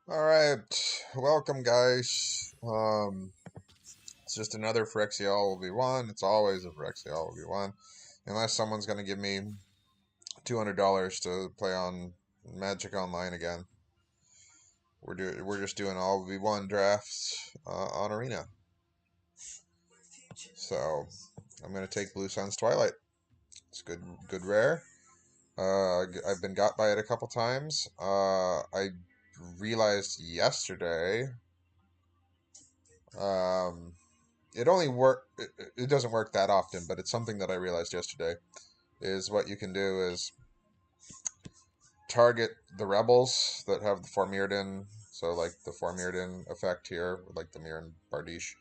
Alright, welcome guys. It's just another Phyrexial LV1. It's always a Phyrexial LV1. Unless someone's going to give me $200 to play on Magic Online again. We're just doing all V1 drafts on Arena. So, I'm going to take Blue Sun's Twilight. It's good rare. I've been got by it a couple times. I realized yesterday it only it doesn't work that often, but it's something that I realized yesterday. Is what you can do is target the rebels that have the Formyrdan, so like the Formyrdan effect here, like the Mirren Bardiche,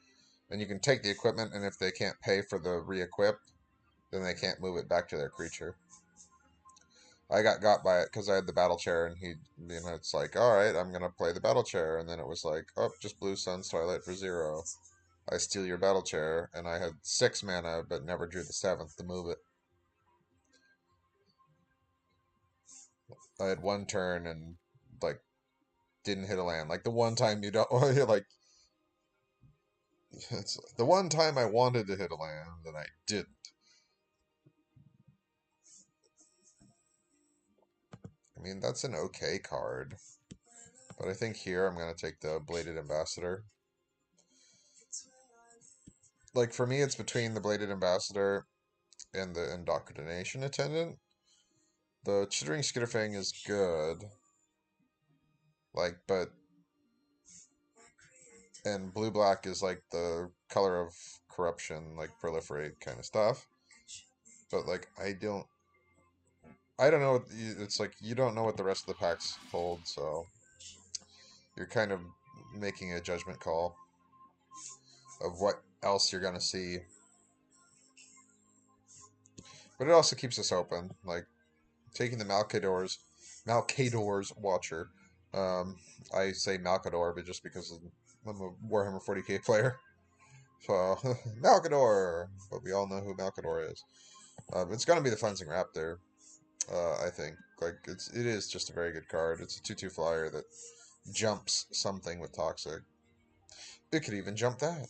and you can take the equipment, and if they can't pay for the re-equip, then they can't move it back to their creature. I got by it because I had the battle chair, and it's like, all right, I'm gonna play the battle chair, and then it was like, oh, just Blue Sun's Twilight for 0. I steal your battle chair, and I had 6 mana, but never drew the 7th to move it. I had 1 turn and like didn't hit a land. Like the one time you don't like. It's the one time I wanted to hit a land and I didn't. I mean, that's an okay card, but I think here I'm gonna take the Bladed Ambassador. Like for me, it's between the Bladed Ambassador and the Indoctrination Attendant. The Chittering Skitterfang is good, like, but and blue-black is like the color of corruption, like proliferate kind of stuff. But like, I don't know. It's like you don't know what the rest of the packs hold, so you're kind of making a judgment call of what else you're gonna see. But it also keeps us open, like taking the Malcador's Watcher. I say Malcador, but just because I'm a Warhammer 40k player. So Malcador, but we all know who Malcador is. It's gonna be the Fencing Raptor. I think like it is just a very good card. It's a 2/2 flyer that jumps something with Toxic. It could even jump that.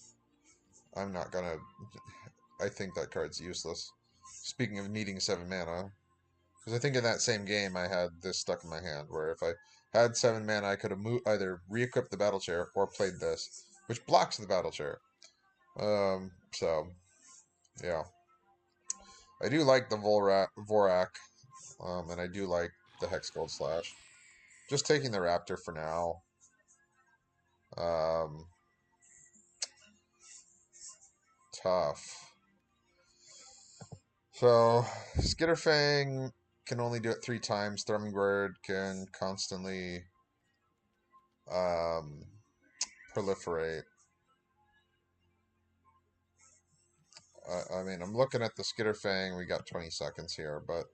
I'm not gonna. I think that card's useless. Speaking of needing 7 mana, because I think in that same game I had this stuck in my hand, where if I had 7 mana, I could have either re-equipped the battle chair or played this, which blocks the battle chair. So yeah, I do like the Vorak, and I do like the Hex Gold Slash. Just taking the Raptor for now. Tough. So, Skitterfang can only do it 3 times. Thrumming Bird can constantly proliferate. I mean, I'm looking at the Skitterfang. We got 20 seconds here, but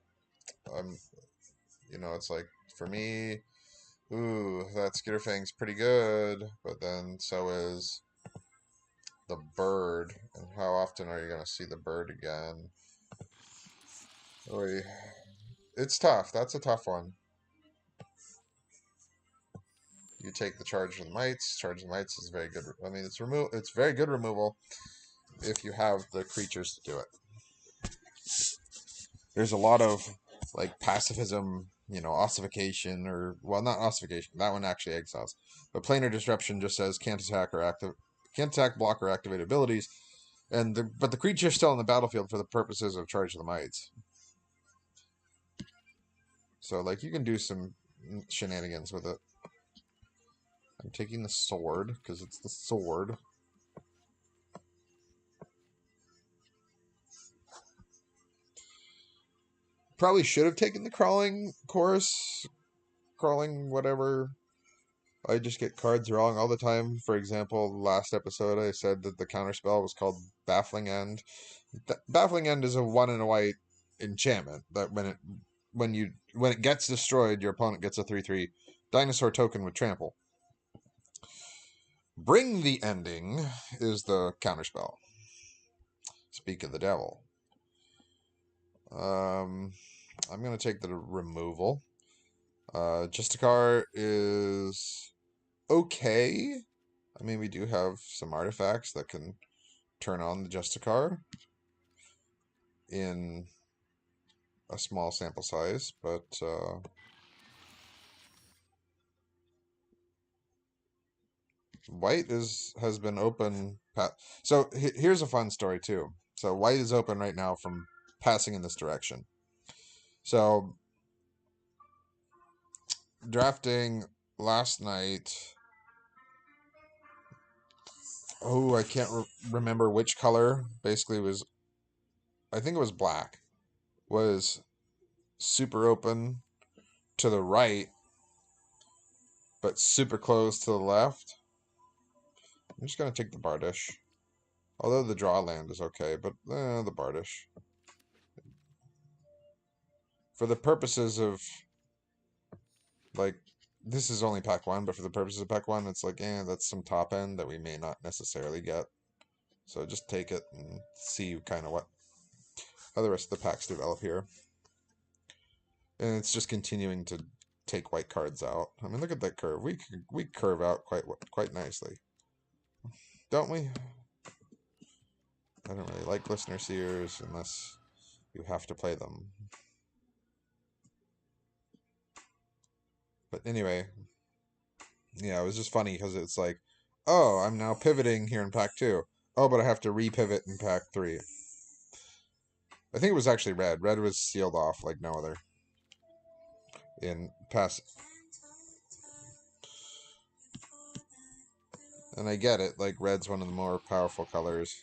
it's like, for me, ooh, that Skitterfang's pretty good, but then so is the bird. And how often are you going to see the bird again? Oy. It's tough. That's a tough one. You take the Charge of the Mites. Charge of the Mites is very good. I mean, it's very good removal if you have the creatures to do it. There's a lot of like pacifism, ossification, or well, not ossification. That one actually exiles. But Planar Disruption just says can't attack, block, or activate abilities, but the creature is still on the battlefield for the purposes of Charge of the Mites. So like you can do some shenanigans with it. I'm taking the sword because it's the sword. Probably should have taken the crawling course. Crawling whatever. I just get cards wrong all the time. For example, last episode I said that the counterspell was called Baffling End. Baffling End is a 1 and a white enchantment that when it gets destroyed, your opponent gets a 3/3 dinosaur token with trample. Bring the Ending is the counterspell. Speak of the devil. I'm going to take the removal. Justicar is okay. I mean, we do have some artifacts that can turn on the Justicar in a small sample size, but white has been open. So here's a fun story too. So white is open right now from passing in this direction. So drafting last night. Oh, I can't remember which color. Basically, was I think it was black. Was super open to the right, but super close to the left. I'm just gonna take the Bardish. Although the draw land is okay, but the Bardish. For the purposes of, like, this is only pack one, but for the purposes of pack one, it's like, that's some top end that we may not necessarily get. So just take it and see kind of how the rest of the packs develop here. And it's just continuing to take white cards out. I mean, look at that curve. We curve out quite nicely, don't we? I don't really like listener seers unless you have to play them. But anyway, yeah, it was just funny because it's like, oh, I'm now pivoting here in pack two. Oh, but I have to re-pivot in pack three. I think it was actually red. Red was sealed off like no other in pass. And I get it, like red's one of the more powerful colors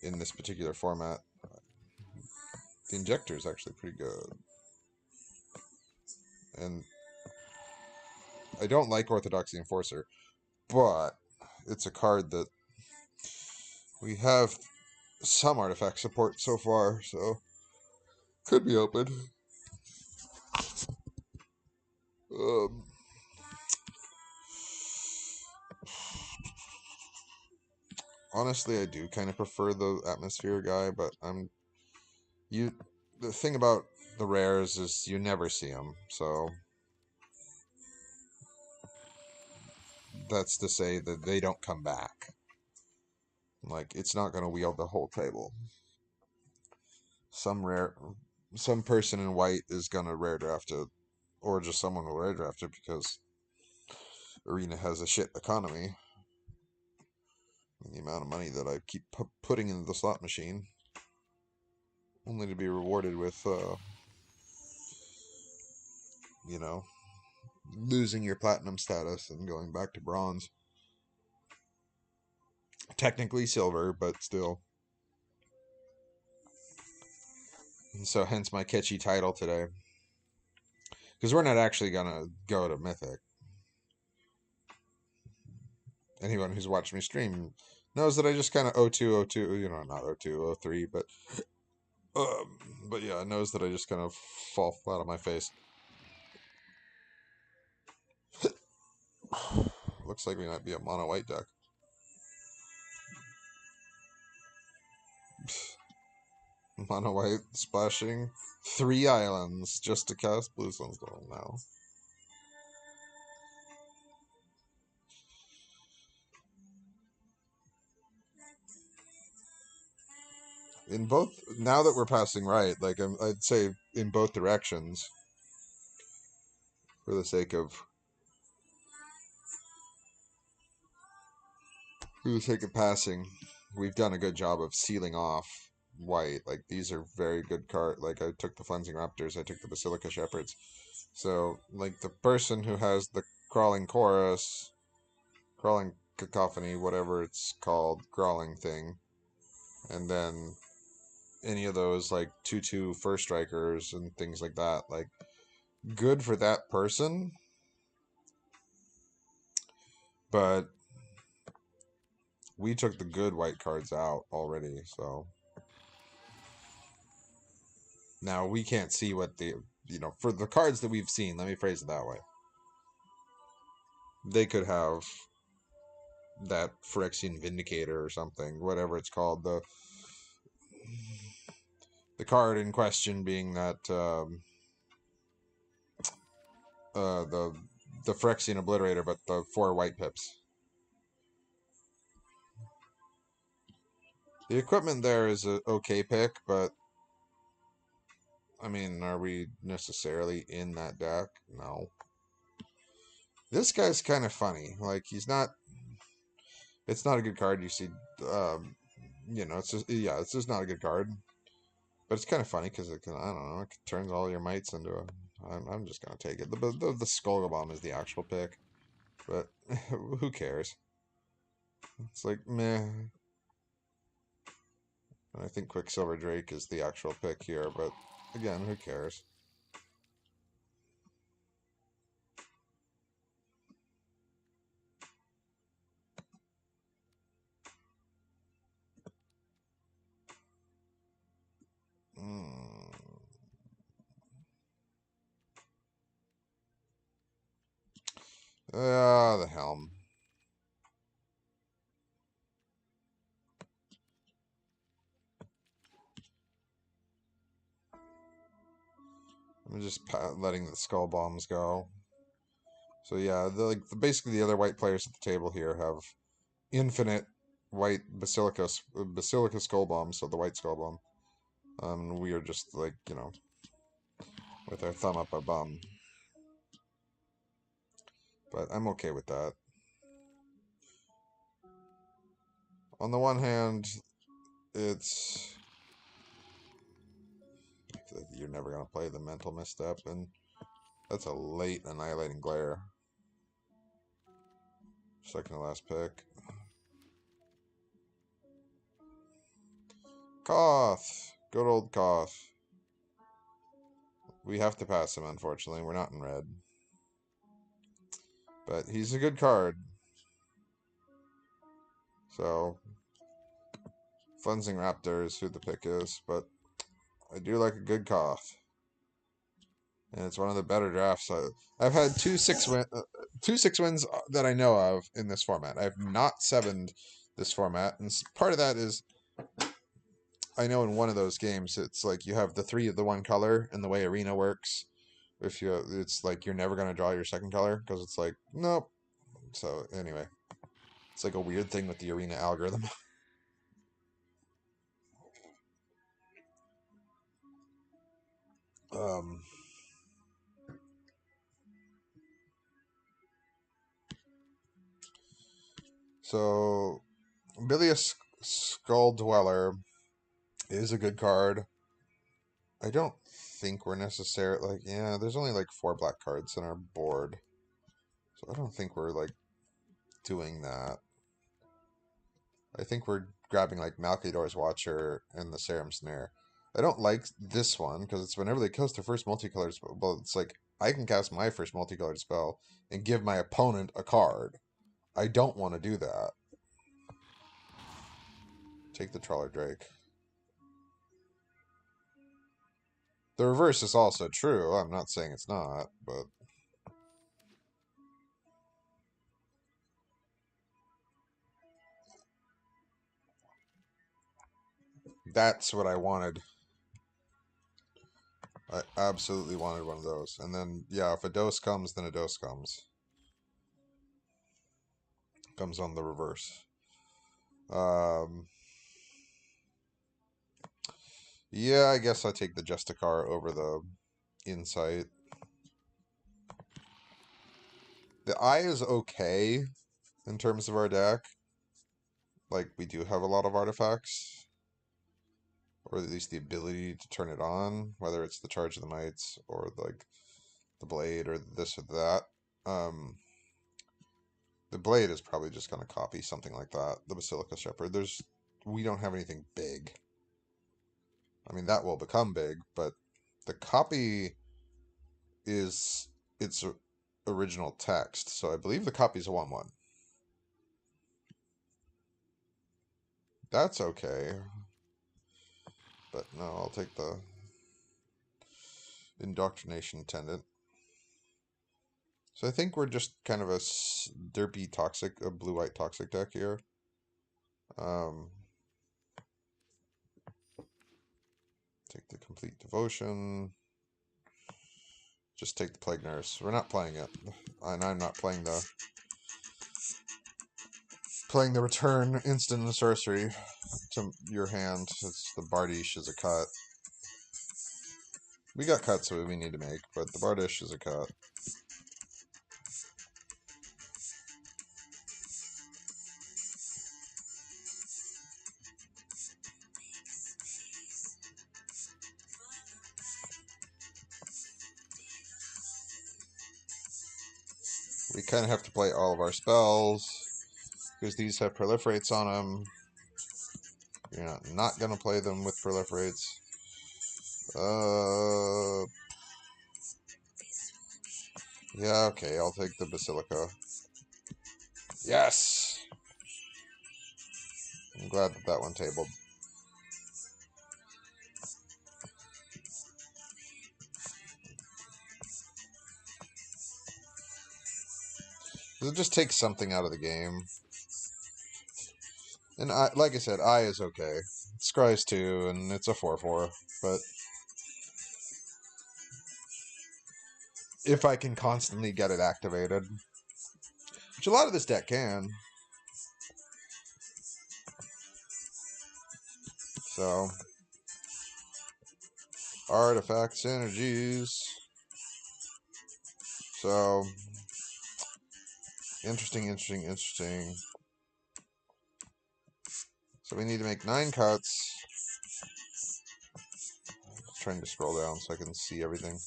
in this particular format. The injector is actually pretty good. And I don't like Orthodoxy Enforcer, but it's a card that we have some artifact support so far, so could be open. Um, honestly, I do kind of prefer the atmosphere guy, but the thing about the rares is you never see them, so that's to say that they don't come back. Like, it's not going to wield the whole table. Some person in white is going to rare draft it, or just someone will rare draft it because Arena has a shit economy. And the amount of money that I keep putting into the slot machine, only to be rewarded with, you know, losing your platinum status and going back to bronze. Technically silver, but still. And so hence my catchy title today. Because we're not actually going to go to Mythic. Anyone who's watched me stream knows that I just kind of 0202, not 02, 03, but yeah, knows that I just kind of fall flat on my face. Looks like we might be a mono white deck. Mono white splashing 3 islands just to cast Blue Sunstorm now. In both, now that we're passing right, like I'd say in both directions, for the sake of passing, we've done a good job of sealing off white. Like, these are very good cards. Like, I took the Flensing Raptors, I took the Basilica Shepherds. So, like, the person who has the Crawling Chorus, Crawling Cacophony, whatever it's called, crawling thing, and then any of those, like, 2/2 first strikers and things like that, like, good for that person. But we took the good white cards out already, so now we can't see what for the cards that we've seen, let me phrase it that way. They could have that Phyrexian Vindicator or something, whatever it's called. The card in question being that the the Phyrexian Obliterator, but the 4 white pips. The equipment there is a okay pick, but I mean, are we necessarily in that deck? No. This guy's kind of funny. Like, he's not. It's not a good card. You see, it's just it's just not a good card. But it's kind of funny because it can, I don't know, it turns all your mites into a. I'm just gonna take it. The Skull Bomb is the actual pick, but who cares? It's like meh. And I think Quicksilver Drake is the actual pick here, but again, who cares? The helm. I'm just letting the skull bombs go. So yeah, basically the other white players at the table here have infinite white basilica skull bombs, so the white skull bomb. We are just like, with our thumb up our bum. But I'm okay with that. On the one hand, it's you're never gonna play the mental misstep, and that's a late annihilating glare. Second to last pick. Koth! Good old Koth. We have to pass him, unfortunately. We're not in red. But he's a good card. So, Flensing Raptor is who the pick is, but I do like a good Koth. And it's one of the better drafts. I've had two 6 wins that I know of in this format. I've not 7'd this format, and part of that is I know in one of those games it's like you have the 3 of the one color, and the way Arena works, it's like you're never gonna draw your second color because it's like nope. So anyway, it's like a weird thing with the Arena algorithm. um. So Bilious Skull Dweller is a good card. I don't think we're necessarily like, yeah, there's only like 4 black cards in our board. So I don't think we're like doing that. I think we're grabbing like Malkador's Watcher and the Serum Snare. I don't like this one because it's whenever they cast their first multicolored spell, well, it's like I can cast my first multicolored spell and give my opponent a card. I don't want to do that. Take the Trawler Drake. The reverse is also true. I'm not saying it's not, but that's what I wanted. I absolutely wanted one of those. And then, yeah, if a dose comes, then a dose comes. Comes on the reverse. Yeah, I guess I take the Justicar over the Insight. The Eye is okay in terms of our deck. Like, we do have a lot of artifacts. Or at least the ability to turn it on. Whether it's the Charge of the Mites or, like, the Blade or this or that. The Blade is probably just going to copy something like that. The Basilica Shepherd. We don't have anything big. I mean, that will become big, but the copy is its original text. So I believe the copy is a 1/1. That's okay. But no, I'll take the Indoctrination Attendant. So I think we're just kind of a derpy toxic, a blue-white toxic deck here. Take the Complete Devotion. Just take the Plague Nurse. We're not playing it. And I'm not playing the return instant and sorcery to your hand. It's the Bardiche is a cut. We got cuts that we need to make, but the Bardiche is a cut. We kind of have to play all of our spells because these have proliferates on them. You're not going to play them with proliferates. Yeah, okay, I'll take the Basilica. Yes! I'm glad that that one tabled. It just takes something out of the game. And like I said, I is okay. Scry's 2, and it's a 4-4. But if I can constantly get it activated, which a lot of this deck can. So, artifact synergies. So, interesting. So we need to make 9 cuts. Trying to scroll down so I can see everything.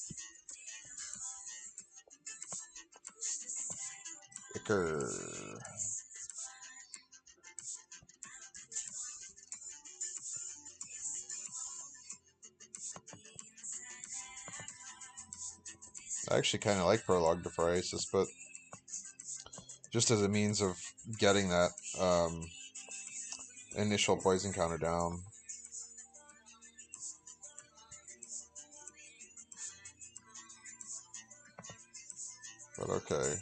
Icker. I actually kind of like Prologue to Phrasis, but just as a means of getting that initial poison counter down. But okay.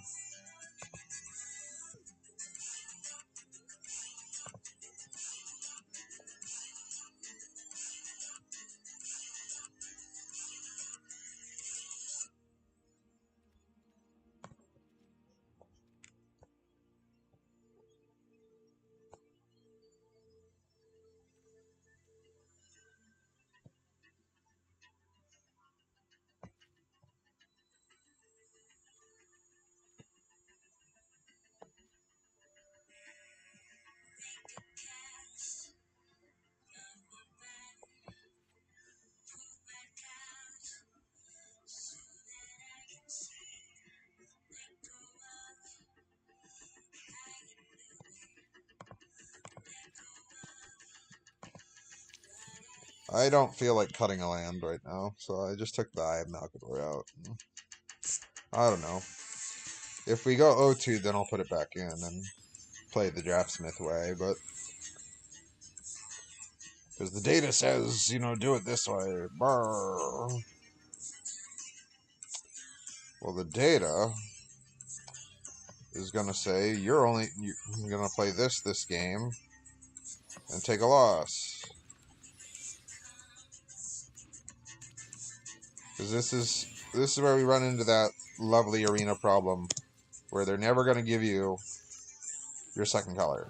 I don't feel like cutting a land right now, so I just took the Eye of Malkador out. I don't know. If we go 0-2, then I'll put it back in and play the Draftsmith way, but because the data says, you know, do it this way. Brr. Well, the data is going to say you're going to play this game and take a loss. Because this is where we run into that lovely arena problem where they're never going to give you your second color.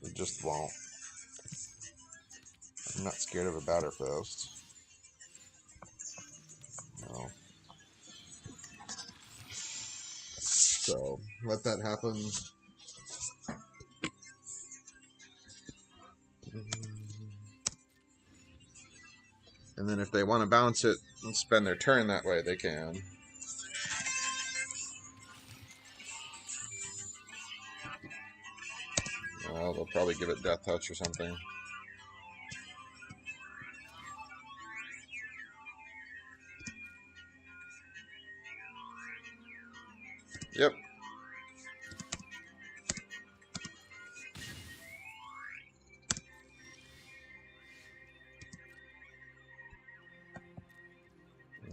They just won't. I'm not scared of a Batterfist. No. So, let that happen. And then if they want to bounce it and spend their turn that way, they can. Well, they'll probably give it Death Touch or something. Yep.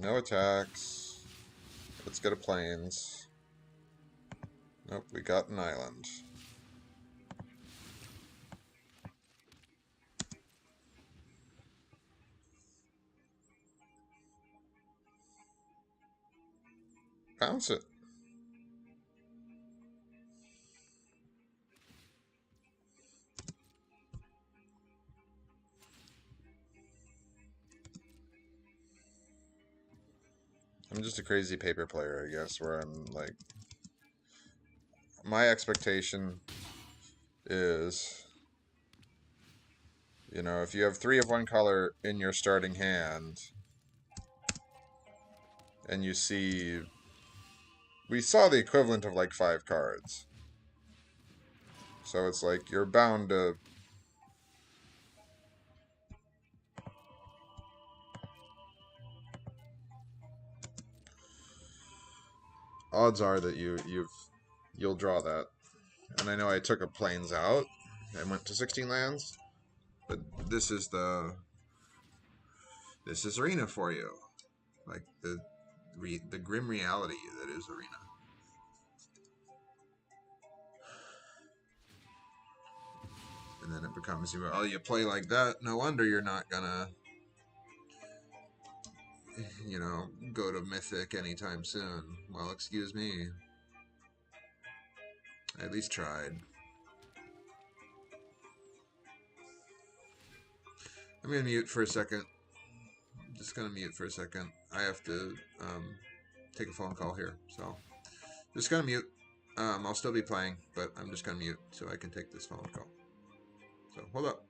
No attacks. Let's go to Plains. Nope, we got an island. Bounce it. I'm just a crazy paper player, I guess, where I'm like, my expectation is, you know, if you have 3 of one color in your starting hand, and you see, we saw the equivalent of like 5 cards. So it's like, you're bound to, odds are that you'll draw that. And I know I took a planes out and went to 16 lands, but this is arena for you, like the grim reality that is arena. And then it becomes, oh, you play like that, no wonder you're not gonna, you know, go to Mythic anytime soon. Well, excuse me. I at least tried. I'm gonna mute for a second. I'm just gonna mute for a second. I have to take a phone call here, so just gonna mute. I'll still be playing, but I'm just gonna mute so I can take this phone call. So hold up.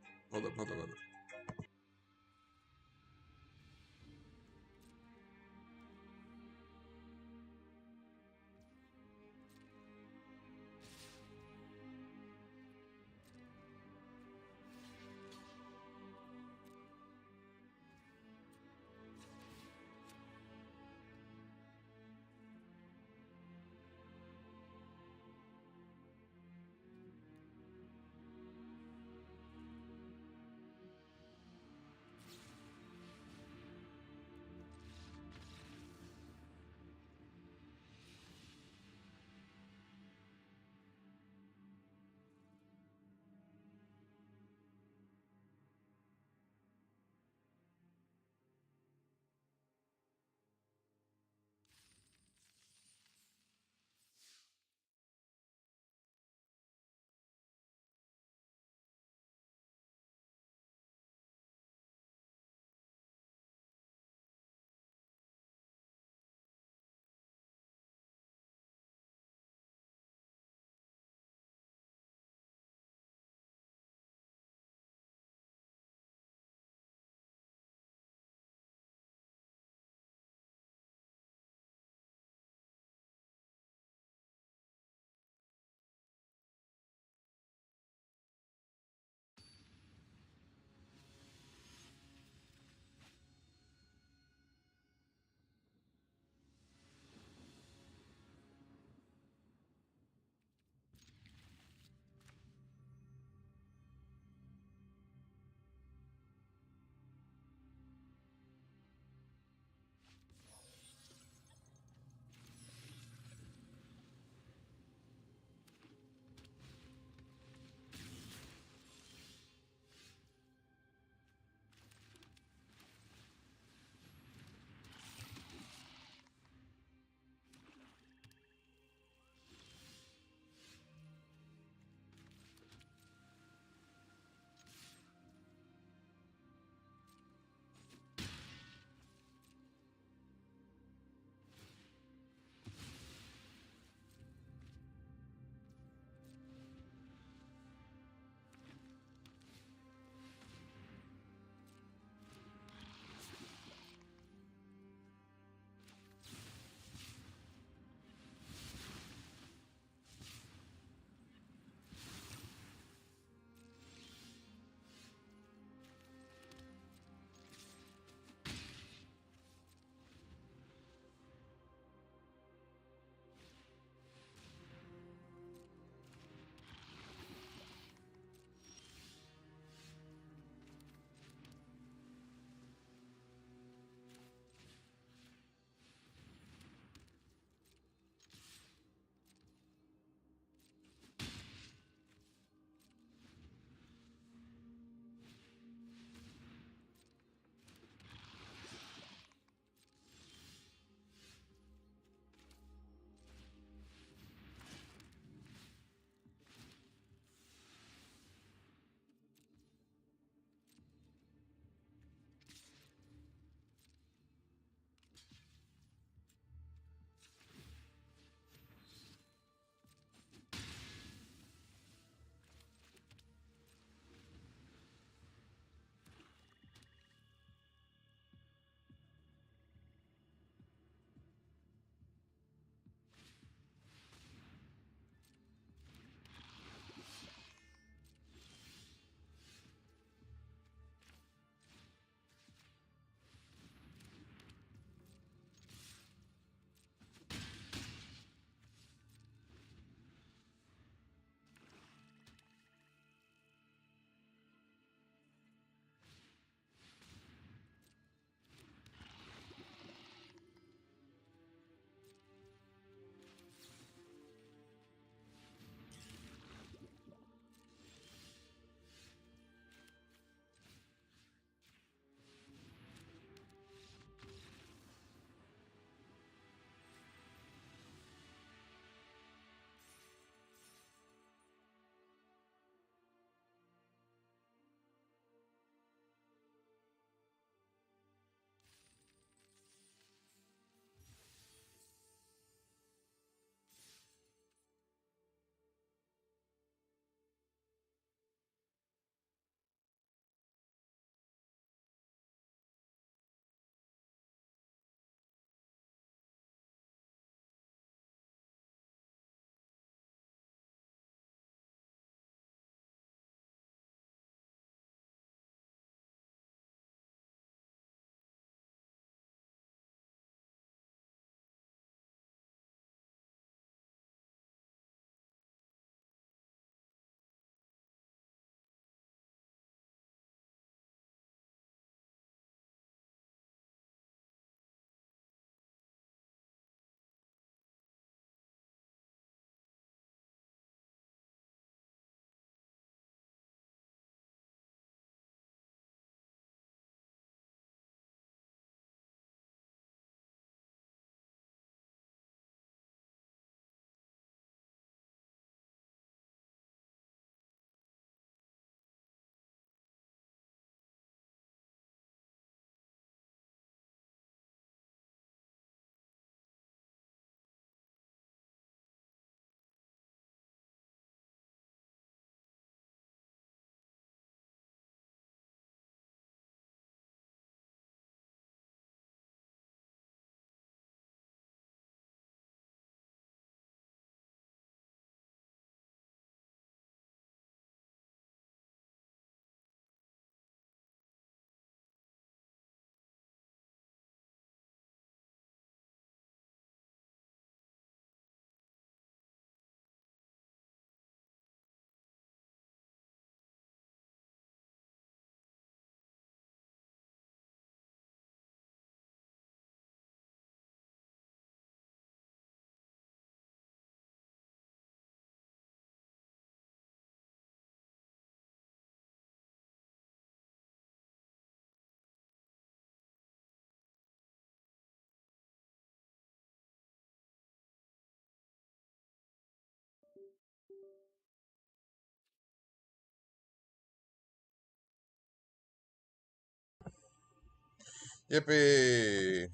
Yippee!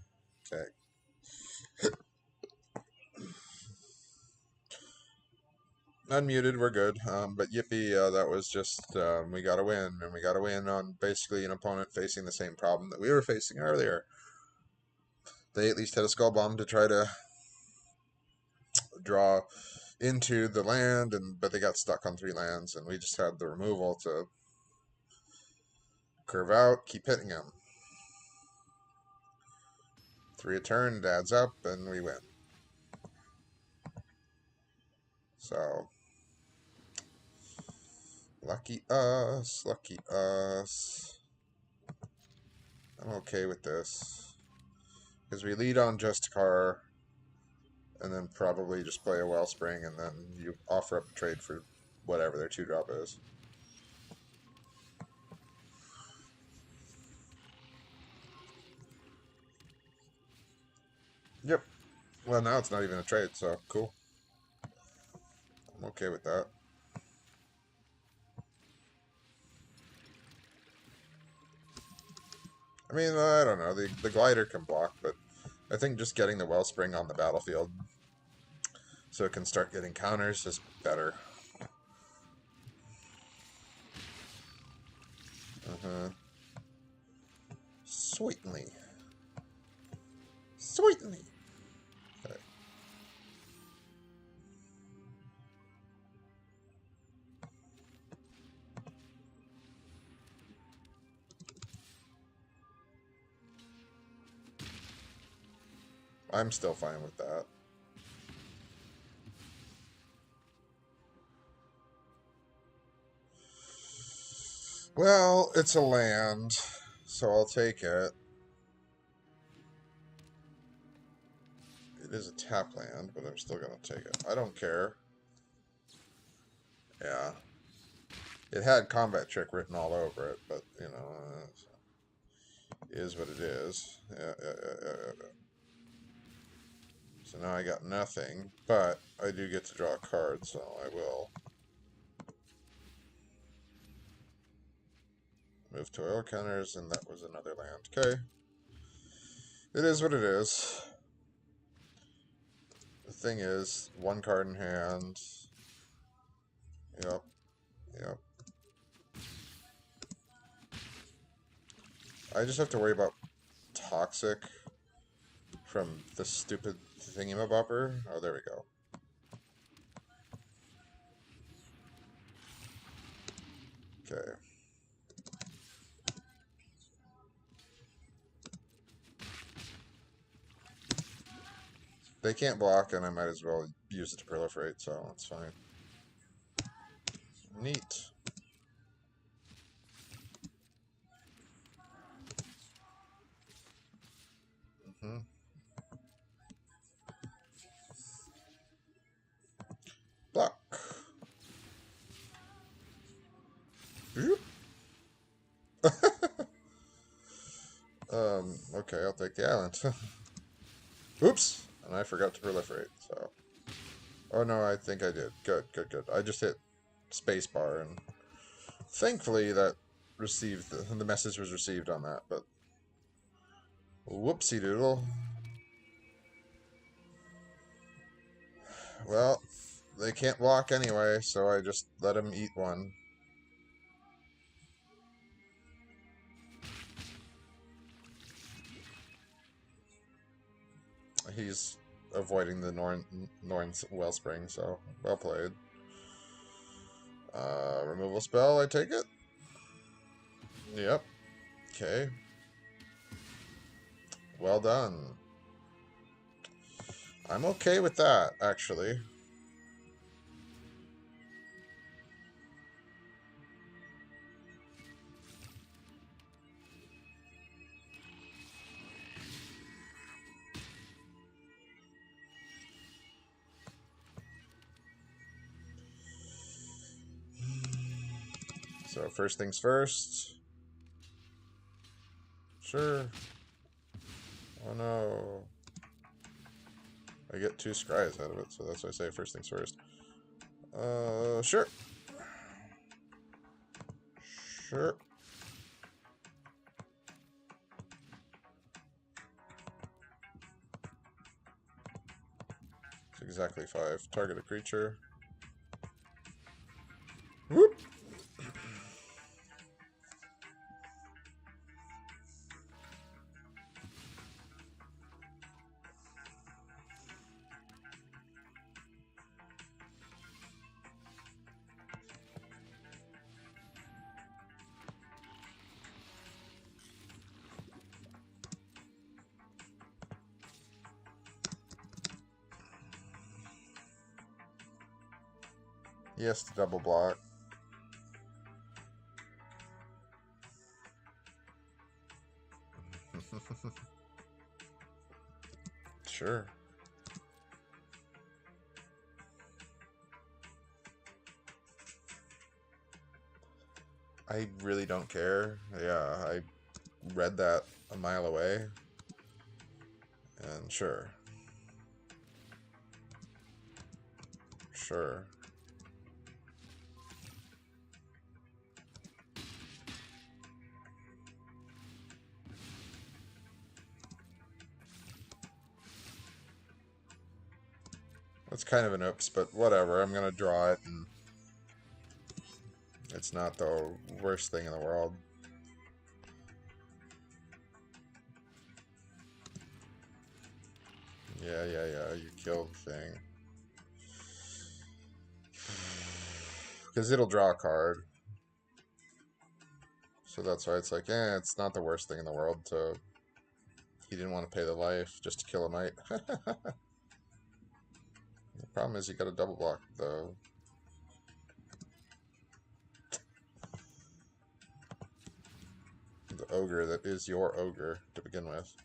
Okay. Unmuted, we're good. But yippee, that was just, we got to win. And we got to win on basically an opponent facing the same problem that we were facing earlier. They at least had a skull bomb to try to draw into the land, but they got stuck on 3 lands, and we just had the removal to curve out, keep hitting them. 3 a turn, it adds up, and we win. So, lucky us, lucky us. I'm okay with this. Because we lead on Justicar, and then probably just play a Wellspring, and then you offer up a trade for whatever their 2-drop is. Yep. Well, now it's not even a trade, so cool. I'm okay with that. I mean, I don't know. The glider can block, but I think just getting the Wellspring on the battlefield so it can start getting counters is better. Sweetly. Sweetly. Okay. I'm still fine with that. Well, it's a land, so I'll take it. It is a tap land, but I'm still going to take it. I don't care. Yeah. It had combat trick written all over it, but, you know, it is what it is. Yeah. So now I got nothing, but I do get to draw a card, so I will. Move to oil counters, and that was another land. Okay. It is what it is. The thing is, 1 card in hand. Yep. I just have to worry about toxic from the stupid thingamabopper. Oh, there we go. Okay. They can't block, and I might as well use it to proliferate, so that's fine. Neat. Block. Okay, I'll take the island. Oops! And I forgot to proliferate, so. Oh no, I think I did. Good. I just hit spacebar, and thankfully that received, the message was received on that, but whoopsie doodle. Well, they can't block anyway, so I just let him eat 1. He's avoiding the Norn's Wellspring, so well played. Removal spell, I take it? Yep. Okay. Well done. I'm okay with that, actually. So first things first. Sure. Oh no. I get 2 scries out of it, so that's why I say first things first. Sure. Sure. exactly 5. Target a creature. Whoop! Yes, to double block. Sure. I really don't care. Yeah, I read that a mile away. And sure. Sure. That's kind of an oops, but whatever. I'm gonna draw it, and it's not the worst thing in the world. Yeah, you killed the thing. Because it'll draw a card. So that's why it's like, it's not the worst thing in the world to... He didn't want to pay the life just to kill a knight. The problem is you got a double block, though. The ogre that is your ogre to begin with.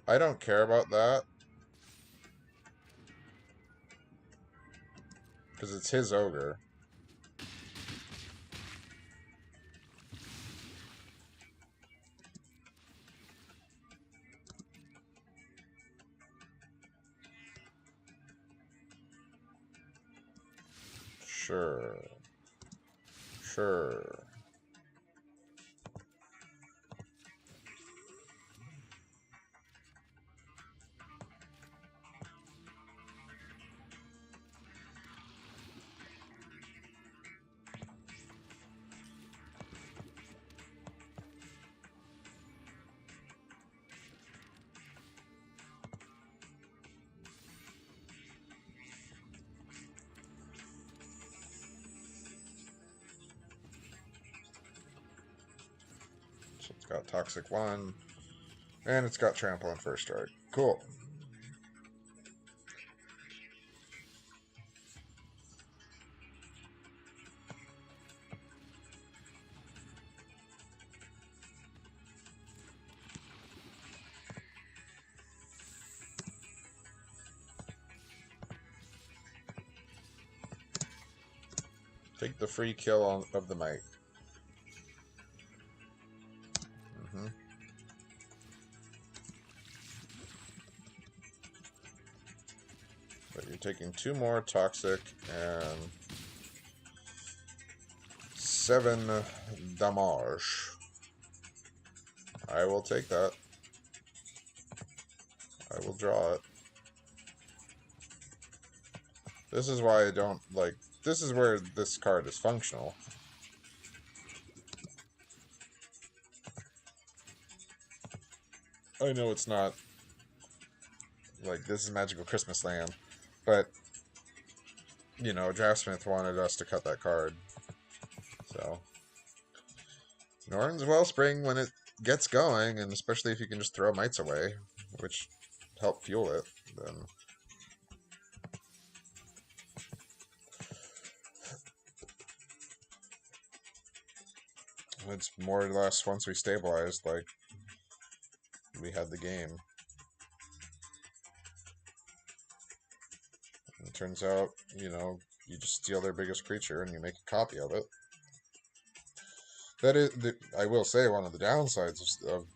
I don't care about that. Because it's his ogre. Sure. Sure. So it's got Toxic 1. And it's got Trample on first strike. Cool. Take the free kill of the Might. But you're taking 2 more Toxic and 7 damage. I will take that. I will draw it. This is why I don't like... This is where this card is functional. I know it's not... Like, this is Magical Christmas Land. But, you know, Draftsmith wanted us to cut that card. So... Norn's Wellspring when it gets going, and especially if you can just throw Mites away, which help fuel it, then... It's more or less once we stabilized, like, we had the game. Turns out, you know, you just steal their biggest creature and you make a copy of it. That is, I will say, one of the downsides of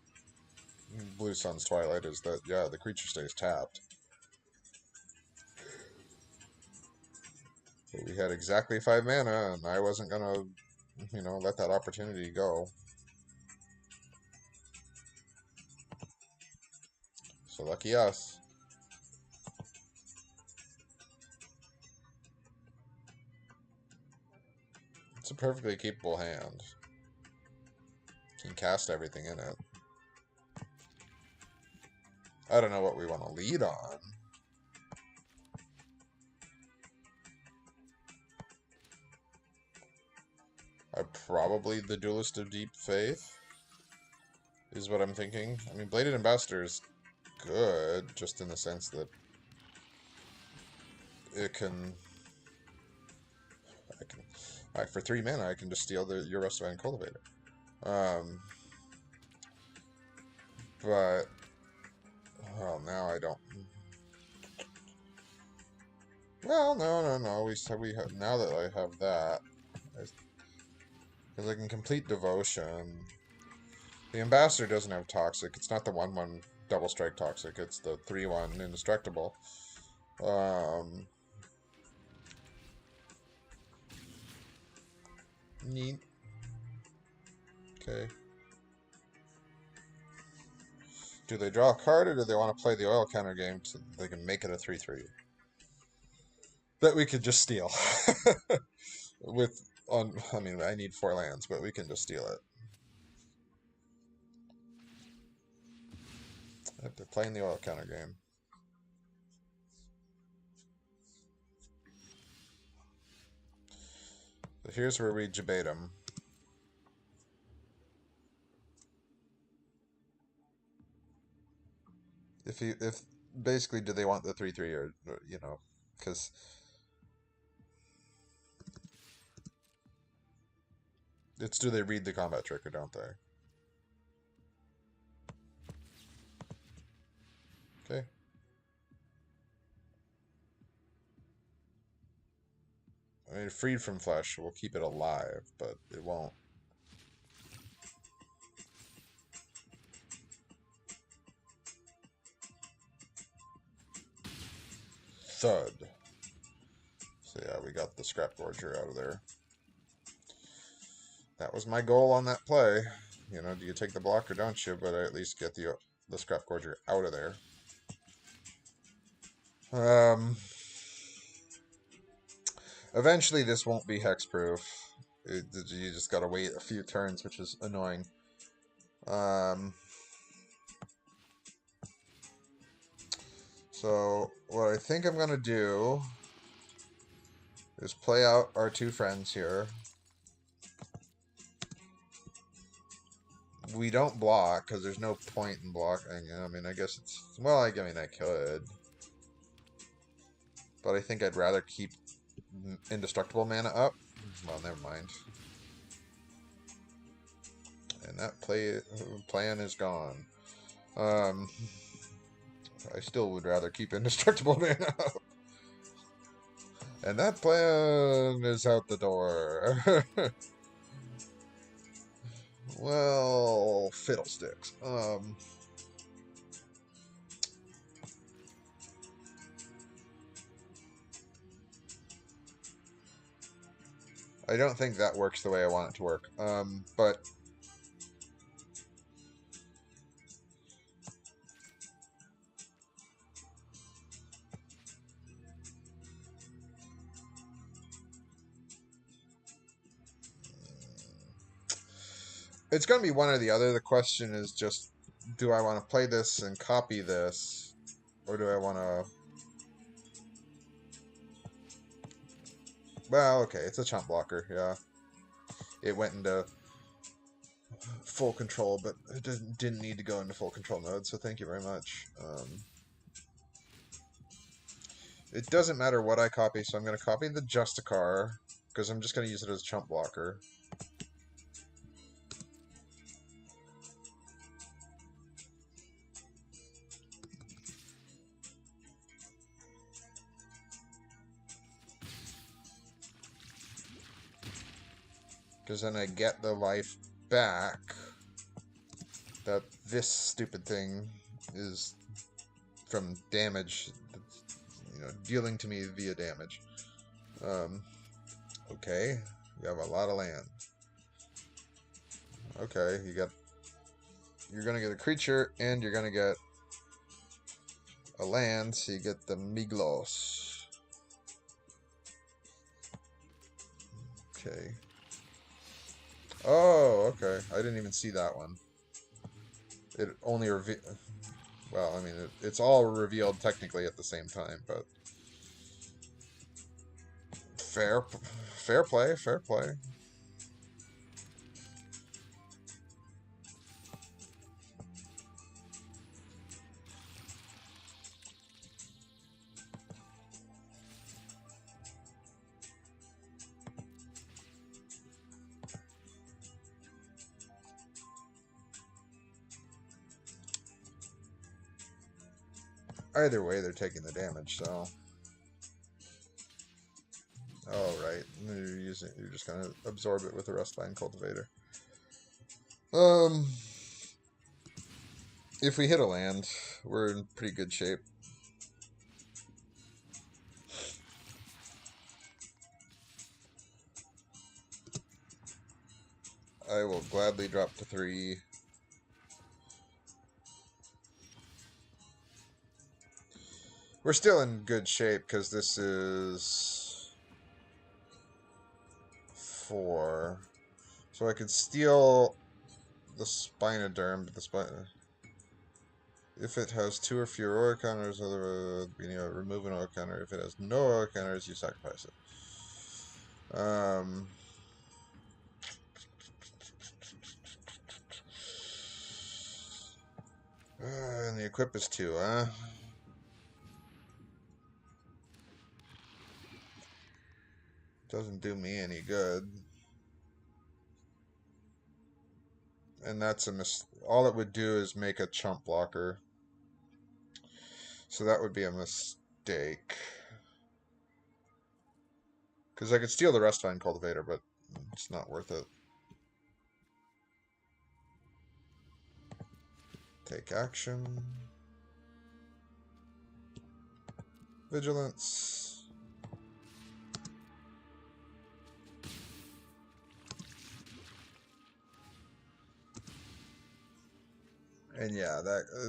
Blue Sun's Twilight is that, yeah, the creature stays tapped. But we had exactly 5 mana, and I wasn't gonna, you know, let that opportunity go. So lucky us. It's a perfectly capable hand. Can cast everything in it. I don't know what we want to lead on. Probably the Duelist of Deep Faith is what I'm thinking. I mean, Bladed Ambassador is good, just in the sense that it can... for 3 mana, I can just steal your Rustvine Cultivator. But... well, now I don't... well, no. We have, now that I have that, because I can complete Devotion. The Ambassador doesn't have Toxic. It's not the 1/1 double strike Toxic. It's the 3/1 Indestructible. Neat. Okay. Do they draw a card, or do they want to play the oil counter game so they can make it a 3/3? That we could just steal. I mean, I need 4 lands, but we can just steal it. They're playing the oil counter game. So here's where we debate them. If basically, do they want the 3/3 or, you know, because it's, do they read the combat trick or don't they? Okay. I mean, Freed from Flesh will keep it alive, but it won't. Thud. So yeah, we got the Scrap Gorger out of there. That was my goal on that play. You know, do you take the block or don't you? But I at least get the Scrap Gorger out of there. Eventually this won't be hexproof. You just gotta wait a few turns, which is annoying. So what I think I'm gonna do is play out our 2 friends here. We don't block, because there's no point in blocking. I mean, I guess it's... well, I mean, I could. But I think I'd rather keep Indestructible mana up. Well, never mind. And that plan is gone. I still would rather keep Indestructible mana up. And that plan is out the door. Well, fiddlesticks. I don't think that works the way I want it to work. But it's going to be one or the other. The question is just, do I want to play this and copy this, or do I want to... well, okay, it's a chump blocker, yeah. It went into full control, but it didn't need to go into full control mode, so thank you very much. It doesn't matter what I copy, so I'm going to copy the Justicar, because I'm just going to use it as a chump blocker. Because then I get the life back that this stupid thing is from damage, you know, dealing to me via damage. Okay, you have a lot of land. Okay, you're gonna get a creature and you're gonna get a land, so you get the Miglos. Okay. Oh, okay. I didn't even see that one. It only well, I mean, it's all revealed technically at the same time, but fair play, fair play. Either way, they're taking the damage, so. Oh, right. You're just gonna absorb it with the Rustvine Cultivator. If we hit a land, we're in pretty good shape. I will gladly drop to 3. We're still in good shape because this is 4. So I could steal the Spinoderm, but the if it has 2 or fewer aura counters, remove an aura counter. If it has no aura counters, you sacrifice it. And the equip is 2, huh? Doesn't do me any good. And that's all it would do is make a chump blocker. So that would be a mistake. Because I could steal the Rustvine Cultivator, but it's not worth it. Take action. Vigilance. And yeah,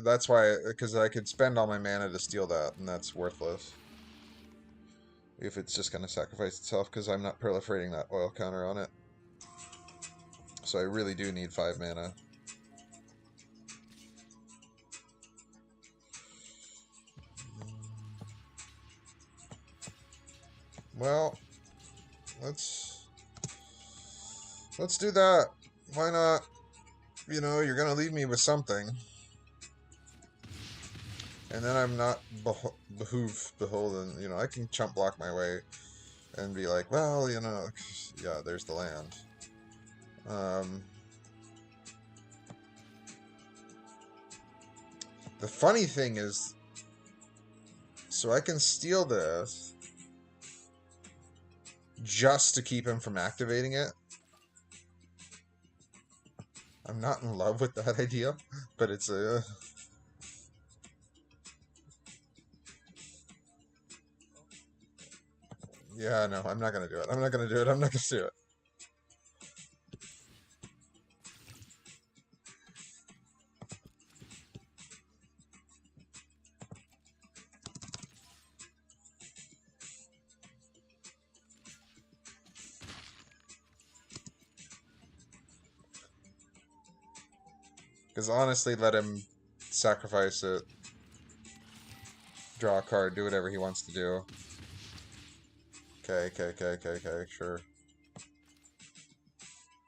that's why, because I could spend all my mana to steal that, and that's worthless. If it's just going to sacrifice itself, because I'm not proliferating that oil counter on it. So I really do need 5 mana. Well, let's do that. Why not? You know, you're going to leave me with something. And then I'm not beholden. You know, I can chump block my way and be like, well, you know, yeah, there's the land. The funny thing is, so I can steal this just to keep him from activating it. I'm not in love with that idea, but it's a... Yeah, no, I'm not going to do it. I'm not going to do it. I'm not going to do it. Because honestly, let him sacrifice it, draw a card, do whatever he wants to do. Okay, sure.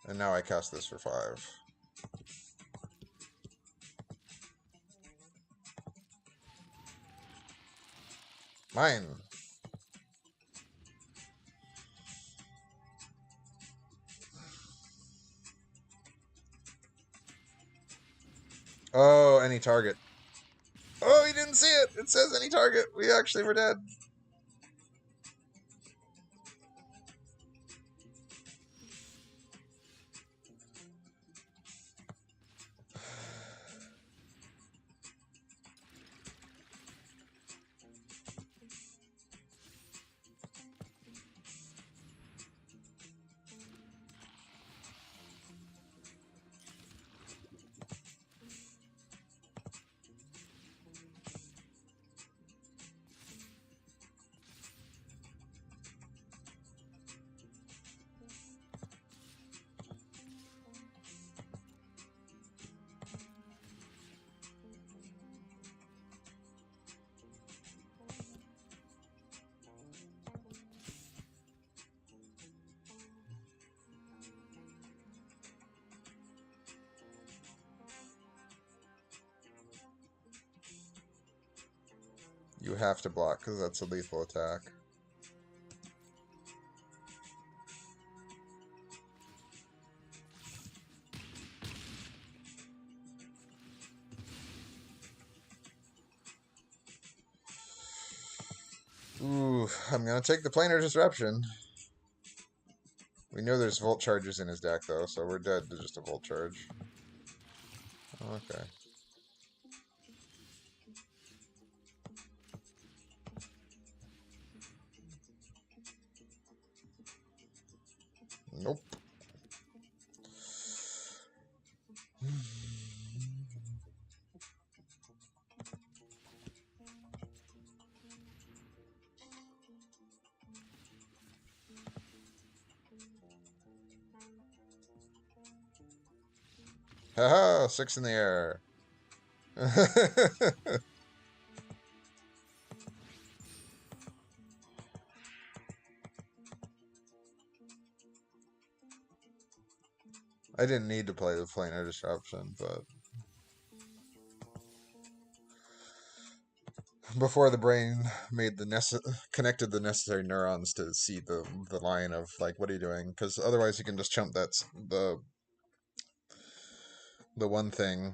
And now I cast this for 5. Mine! Oh, any target. Oh, he didn't see it! It says any target! We actually were dead. You have to block because that's a lethal attack. Ooh, I'm gonna take the planar disruption. We know there's volt charges in his deck though, so we're dead to just a volt charge. Okay. Nope. Haha, 6 in the air. I didn't need to play the planar disruption, but before the brain made connected the necessary neurons to see the line of like, what are you doing? Because otherwise you can just chump the one thing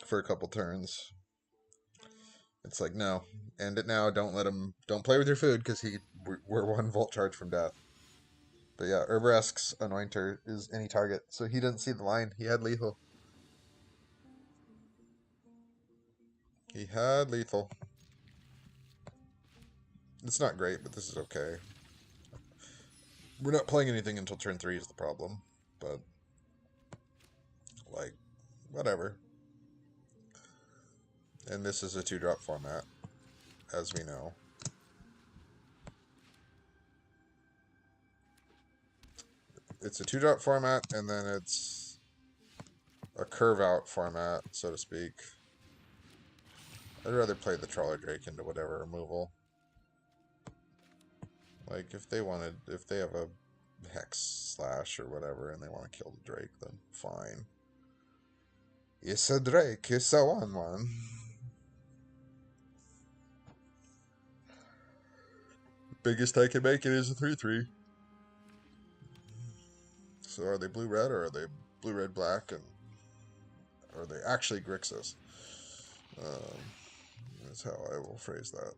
for a couple turns. It's like, no, end it now. Don't play with your food because we're 1 volt charge from death. But yeah, Urboresk's Anointer is any target, so he didn't see the line. He had lethal. He had lethal. It's not great, but this is okay. We're not playing anything until turn 3 is the problem. But, like, whatever. And this is a 2-drop format, as we know. It's a 2-drop format, and then it's a curve-out format, so to speak. I'd rather play the Trawler Drake into whatever removal. Like, if they have a Hex Slash or whatever, and they want to kill the Drake, then fine. It's a Drake, it's a 1/1. Biggest I can make it is a 3/3. So are they blue-red, or are they blue-red-black, and are they actually Grixis? That's how I will phrase that.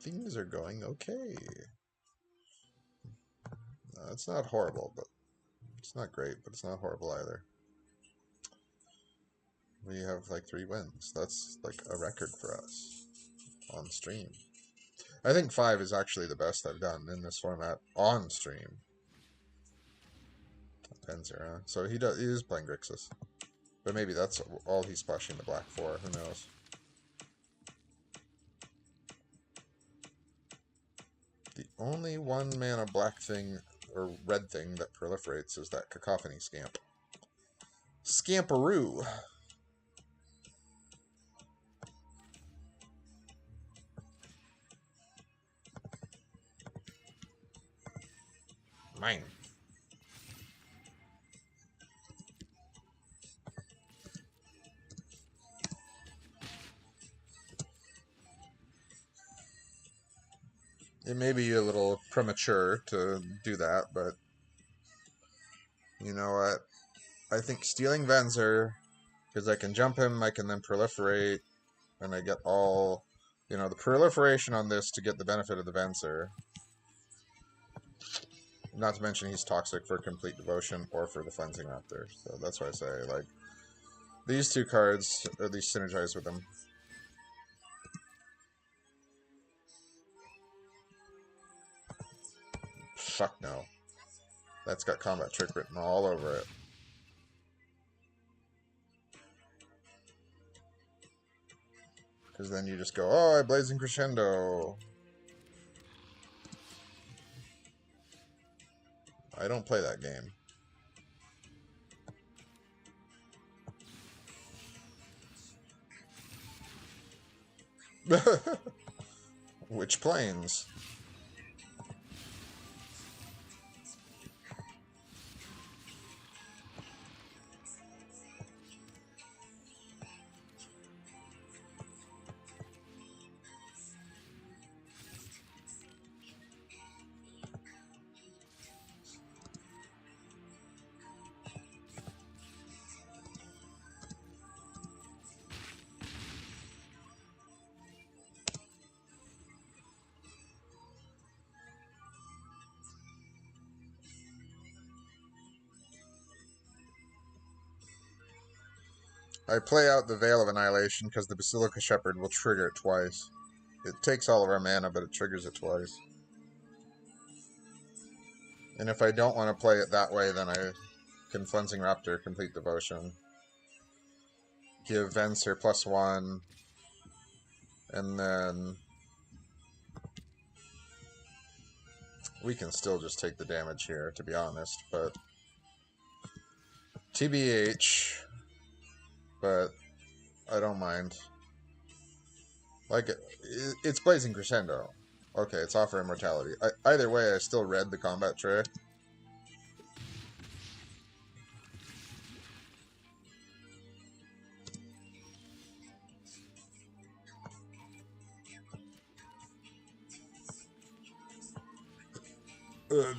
Things are going okay. It's not horrible, but it's not great, but it's not horrible either. We have like 3 wins. That's like a record for us on stream. I think 5 is actually the best I've done in this format on stream. Penzera. So he is playing Grixis. But maybe that's all he's splashing the black for. Who knows? The only 1-mana black thing, or red thing, that proliferates is that Cacophony Scamp. Scamperoo! Mine. It may be a little premature to do that, but you know what? I think stealing Venser, because I can jump him, I can then proliferate, and I get all, the proliferation on this to get the benefit of the Venser. Not to mention he's toxic for Complete Devotion or for the Cleansing Raptor. So that's why I say, like, these 2 cards at least synergize with them. Fuck no. That's got Combat Trick written all over it. Because then you just go, oh, I Blazing Crescendo. I don't play that game. Which planes? I play out the Veil of Annihilation because the Basilica Shepherd will trigger it twice. It takes all of our mana, but it triggers it twice. And if I don't want to play it that way, then I can Cleansing Raptor, Complete Devotion. Give Venser +1. And then we can still just take the damage here, to be honest, but TBH, but I don't mind. Like, it's Blazing Crescendo. Okay, it's Offer Immortality. Either way, I still read the combat tray.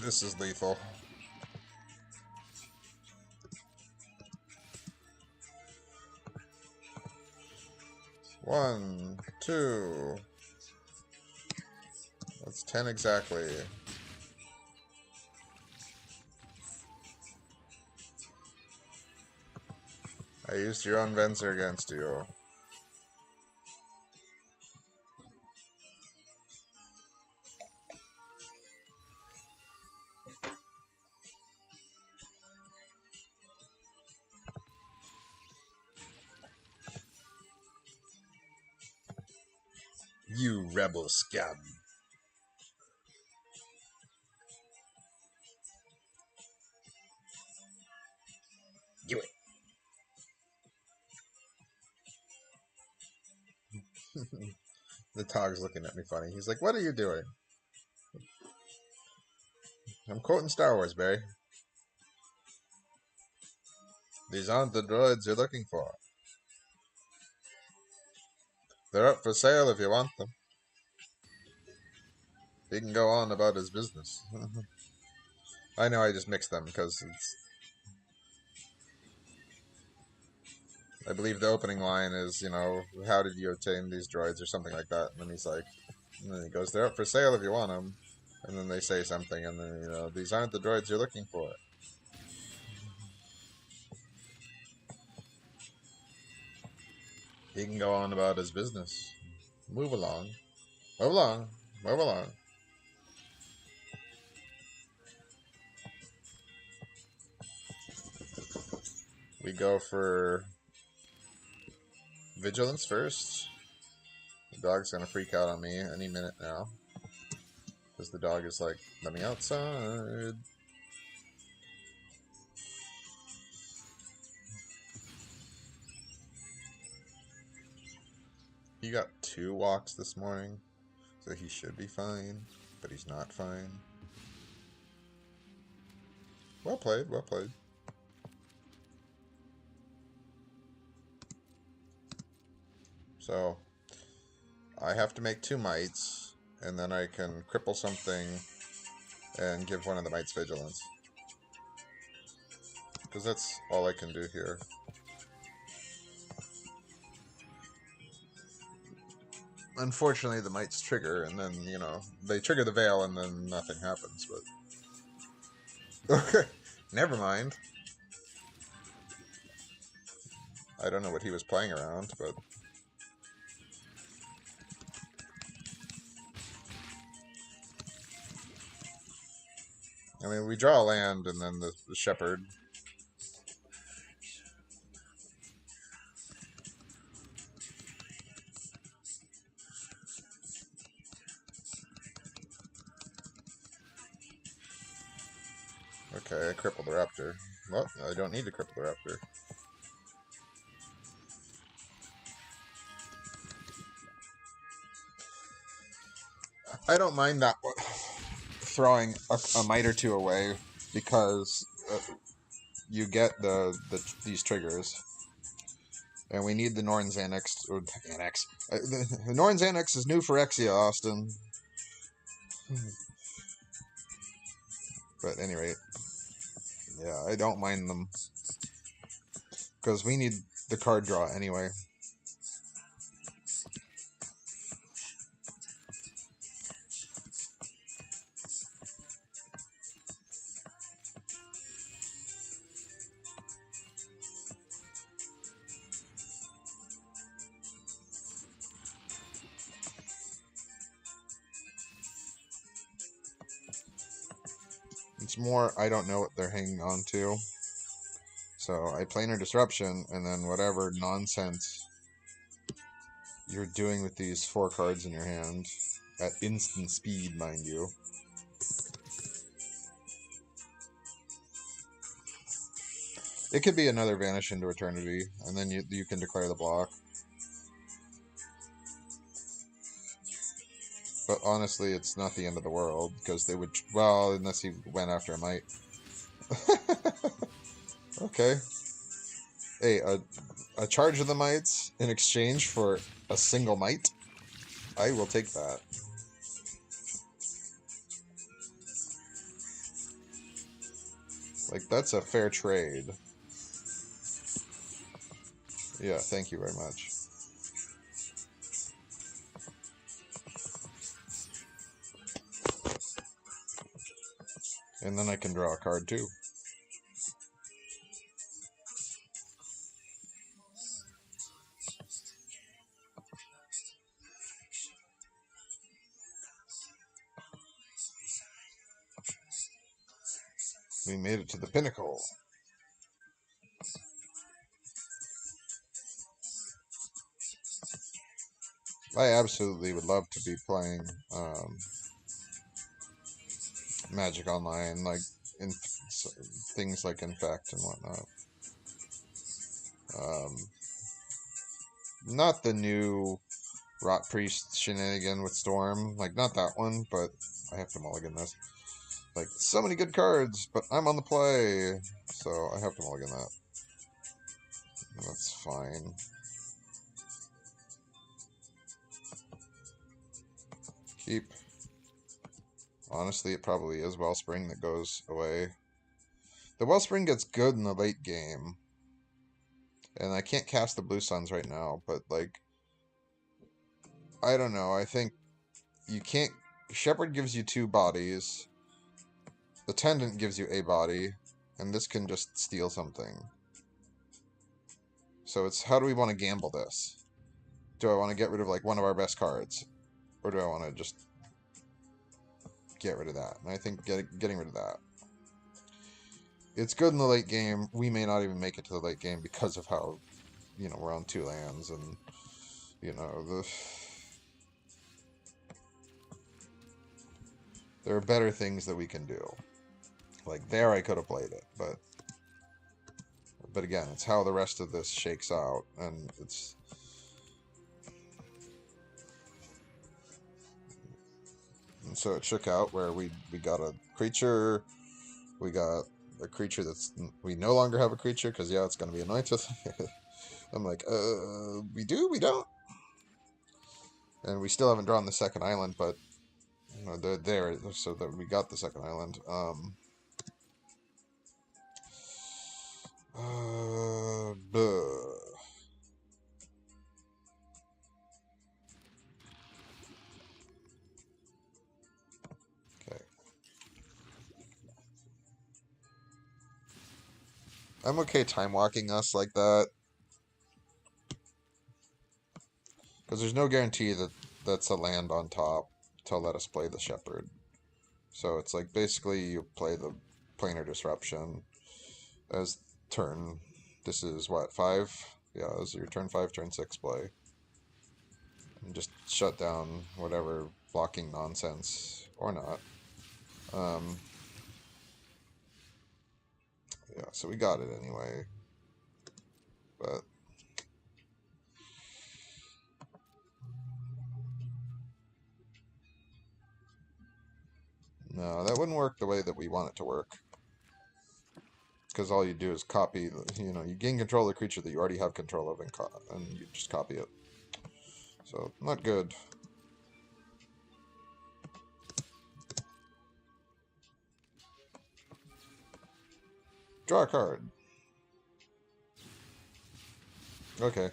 This is lethal. One, two. That's 10 exactly. I used your own Venser against you. You rebel scum. Do it. The dog's looking at me funny. He's like, what are you doing? I'm quoting Star Wars, Barry. These aren't the droids you're looking for. They're up for sale if you want them. He can go on about his business. I know I just mixed them because it's... I believe the opening line is, you know, how did you obtain these droids or something like that. And then he's like, and then he goes, they're up for sale if you want them. And then they say something and then, you know, these aren't the droids you're looking for. He can go on about his business. Move along. Move along. Move along. We go for Vigilance first. The dog's gonna freak out on me any minute now. Because the dog is like, let me outside. He got 2 walks this morning, so he should be fine, but he's not fine. Well played, well played. So, I have to make 2 mites, and then I can cripple something and give one of the mites vigilance. Because that's all I can do here. Unfortunately, the mites trigger, and then, you know, they trigger the veil, and then nothing happens, but... Okay, never mind. I don't know what he was playing around, but... I mean, we draw a land, and then the shepherd... Okay, I crippled the raptor. Well, I don't need to cripple the raptor. I don't mind that throwing a mite or two away because you get these triggers, and we need the Norn's Annex or Annex. The Norn's Annex is new for Exia, Austin. But at any rate, yeah, I don't mind them because we need the card draw anyway. It's more I don't know what they're hanging on to. So I planar disruption, and then whatever nonsense you're doing with these 4 cards in your hand at instant speed, mind you. It could be another Vanish into Eternity, and then you can declare the block. But honestly, it's not the end of the world, because they would... Well, unless he went after a Might. Okay. Hey, a charge of the Mites in exchange for a single Might? I will take that. Like, that's a fair trade. Yeah, thank you very much. And then I can draw a card, too. We made it to the pinnacle. I absolutely would love to be playing Magic Online, like in things like Infect and whatnot. Not the new Rot Priest shenanigan with Storm, like not that one, but I have to mulligan this. Like, so many good cards, but I'm on the play, so I have to mulligan that. That's fine. Keep. Honestly, it probably is Wellspring that goes away. The Wellspring gets good in the late game. And I can't cast the Blue Suns right now, but, like, I don't know. I think you can't... Shepherd gives you 2 bodies. Attendant gives you a body. And this can just steal something. So it's, how do we want to gamble this? Do I want to get rid of, like, one of our best cards? Or do I want to just get rid of that? And I think getting rid of that. It's good in the late game. We may not even make it to the late game because of how, you know, we're on 2 lands and, you know, there are better things that we can do. Like, there I could have played it, but again, it's how the rest of this shakes out, and it's... And so it shook out where we got a creature, we got a creature that's... We no longer have a creature, because, yeah, it's going to be anointed. I'm like, we do? We don't? And we still haven't drawn the second island, but you know, they're there, so that we got the second island. Okay. I'm okay time walking us like that. Because there's no guarantee that that's a land on top to let us play the Shepherd. So it's like basically you play the Planar Disruption as turn. This is what, 5? Yeah, this is your turn 5, turn 6 play. And just shut down whatever blocking nonsense or not. Yeah, so we got it anyway. But No, that wouldn't work the way that we want it to work. Because all you do is copy, you gain control of the creature that you already have control of, and you just copy it. So, not good. Draw a card. Okay.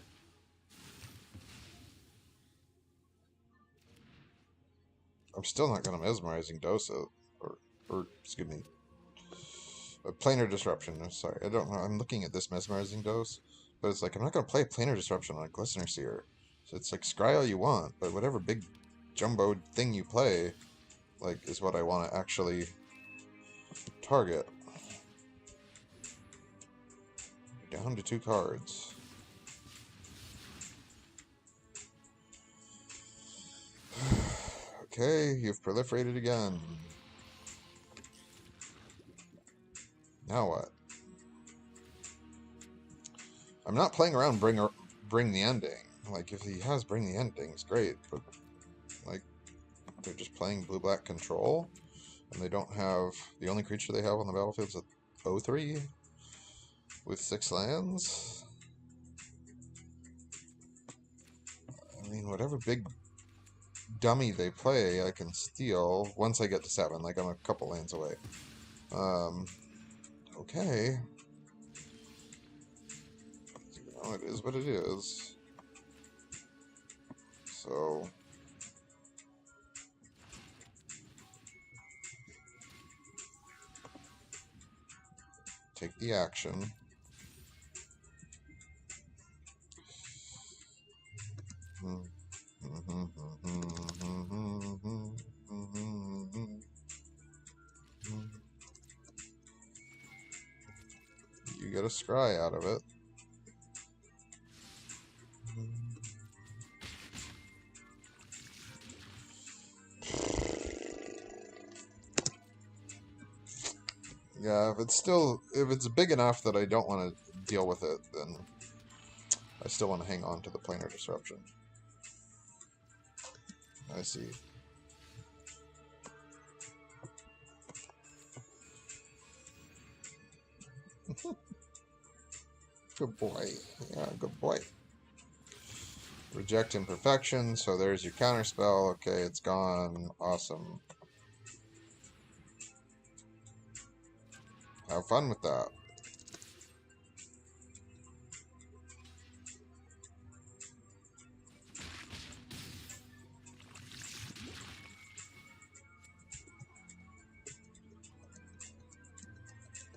I'm still not going to Mesmerizing Dose it. Or, excuse me. A Planar Disruption. Sorry, I don't know. I'm looking at this Mesmerizing Dose. But it's like, I'm not going to play a Planar Disruption on a Glistener Seer. So it's like, scry all you want. But whatever big jumbo thing you play, like, is what I want to actually target. Down to 2 cards. Okay, you've proliferated again. Now what? I'm not playing around bring the ending. Like, if he has bring the ending, it's great. But, like, they're just playing blue-black control. And they don't have... The only creature they have on the battlefield is a 0/3 with 6 lands. I mean, whatever big dummy they play, I can steal once I get to 7. Like, I'm a couple lands away. Okay. Well, it is what it is. So... take the action. You get a scry out of it. Yeah, if it's big enough that I don't want to deal with it, then I still want to hang on to the Planar Disruption. I see. Good boy. Yeah, good boy. Reject Imperfection, so there's your counterspell. Okay, it's gone. Awesome. Have fun with that.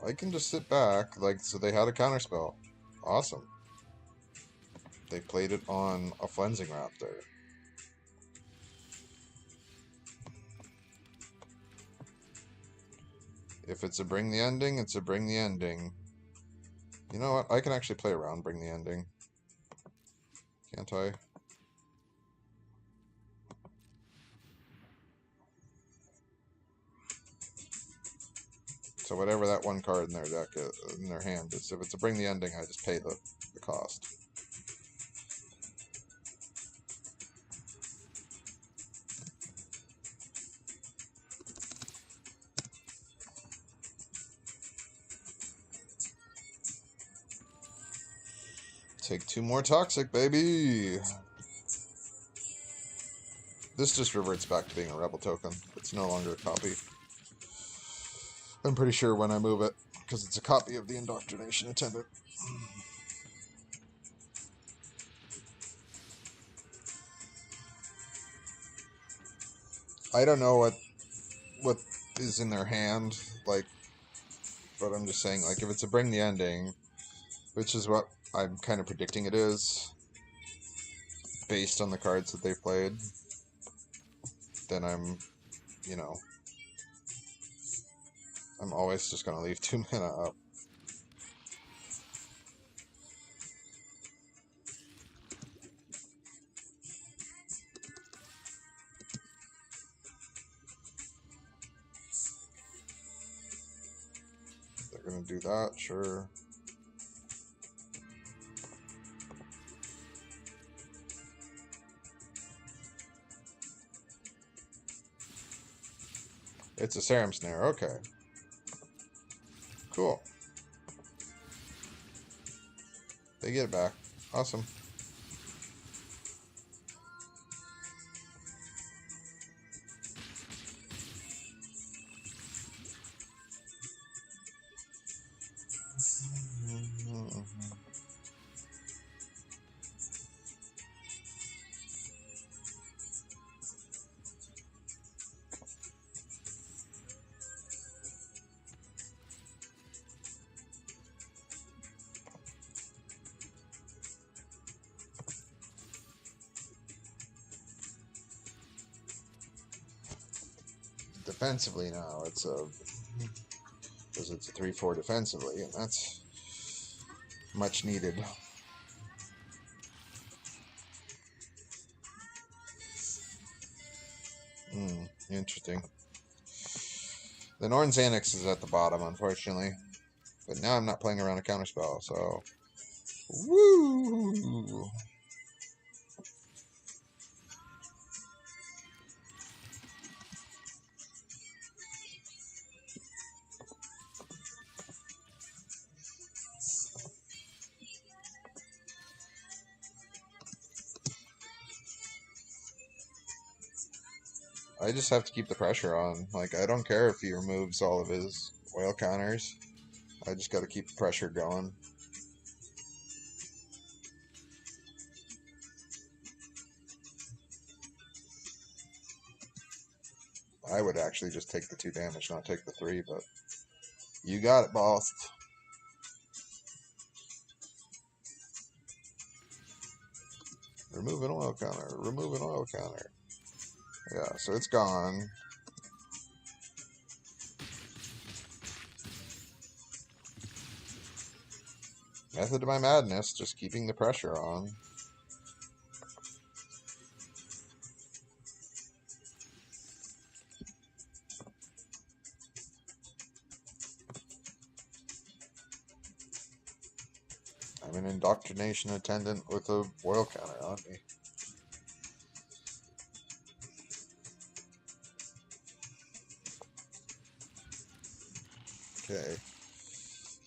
I can just sit back, like, so they had a counterspell. Awesome. They played it on a Flensing Raptor. If it's a bring the ending, it's a bring the ending. You know what? I can actually play around bring the ending. Can't I? So whatever that one card in their deck is, in their hand is, if it's a bring the ending, I just pay the cost. Take 2 more toxic, baby. This just reverts back to being a rebel token. It's no longer a copy. I'm pretty sure when I move it, because it's a copy of the Indoctrination Attendant. I don't know what is in their hand, like, but I'm just saying, like, if it's a bring the ending, which is what I'm kind of predicting it is, based on the cards that they played, then I'm always just going to leave 2 mana up. They're going to do that, sure. It's a Serum Snare. Okay. Cool. They get it back. Awesome. Defensively now, it's a because it's a 3/4 defensively, and that's much needed. Interesting. The Norn Xanax is at the bottom, unfortunately, but now I'm not playing around a counterspell, so woo! I just have to keep the pressure on. Like, I don't care if he removes all of his oil counters. I just got to keep the pressure going. I would actually just take the 2 damage, not take the 3, but you got it, boss. Remove an oil counter. Remove an oil counter. Yeah, so it's gone. Method to my madness, just keeping the pressure on. I'm an indoctrination attendant with a oil counter on me. Okay.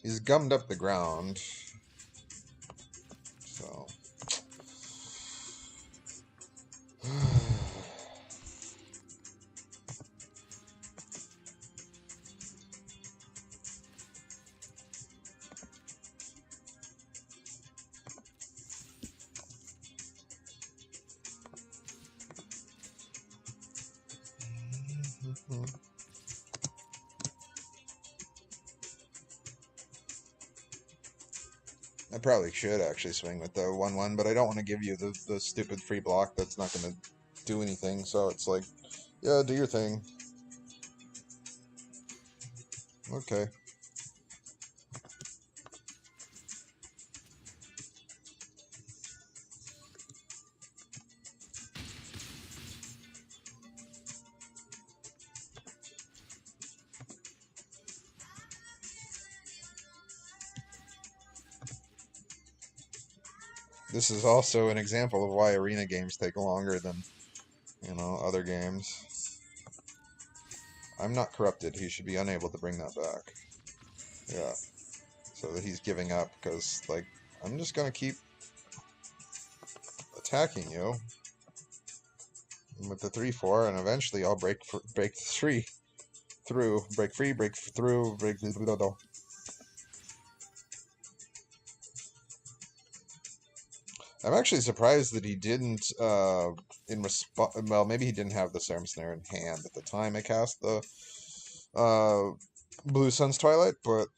He's gummed up the ground. So. I probably should actually swing with the 1/1, but I don't want to give you the stupid free block that's not going to do anything, so it's like, yeah, do your thing. Okay. This is also an example of why arena games take longer than, other games. I'm not corrupted. He should be unable to bring that back. Yeah. So that he's giving up, because, like, I'm just going to keep attacking you with the 3/4, and eventually I'll break free through, break free, break through, break. I'm actually surprised that he didn't, in response, well, maybe he didn't have the Serum Snare in hand at the time I cast the Blue Sun's Twilight, but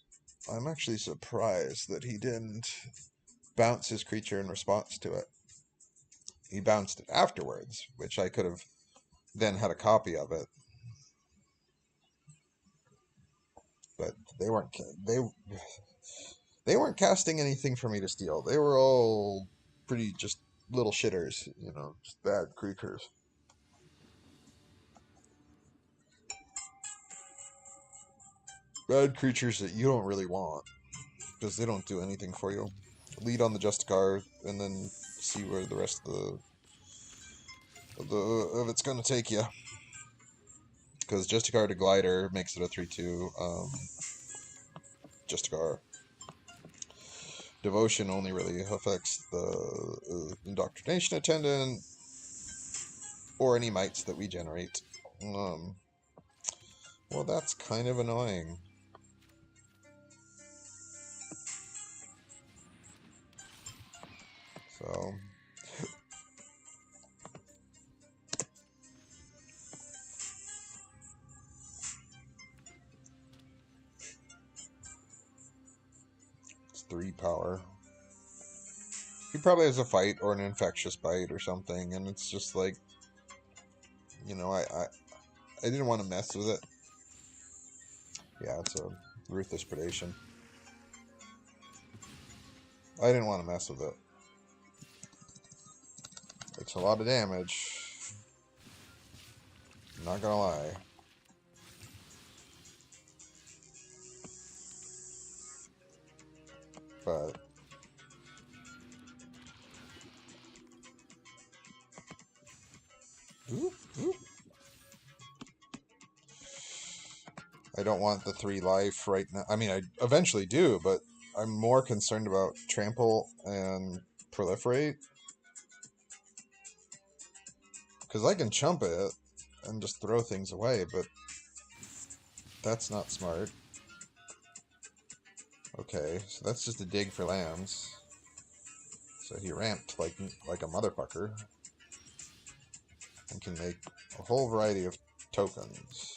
I'm actually surprised that he didn't bounce his creature in response to it. He bounced it afterwards, which I could have then had a copy of it. But they weren't casting anything for me to steal. They were all pretty just little shitters, just bad creatures. Bad creatures that you don't really want, because they don't do anything for you. Lead on the Justicar, and then see where the rest of it's gonna take you. Because Justicar to Glider makes it a 3-2. Justicar. Devotion only really affects the Indoctrination Attendant or any mites that we generate. Well, that's kind of annoying. So... it's 3 power. He probably has a fight or an infectious bite or something, and it's just like, you know, I didn't want to mess with it. Yeah, it's a ruthless predation. I didn't want to mess with it. It's a lot of damage. I'm not gonna lie. But oop, oop. I don't want the 3 life right now. I mean, I eventually do, but I'm more concerned about trample and proliferate. Because I can chump it and just throw things away, but that's not smart. Okay, so that's just a dig for lands. So he ramped like a motherfucker and can make a whole variety of tokens.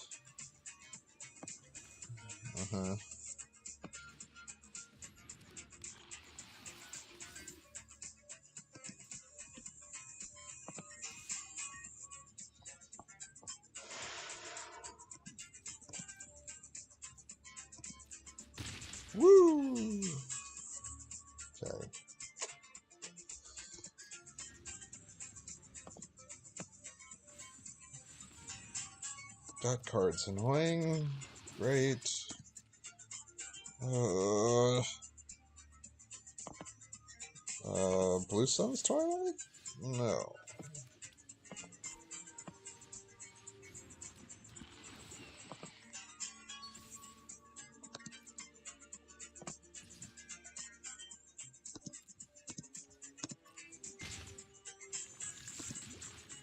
Woo! Okay. That card's annoying. Great. Blue Sun's Twilight? No.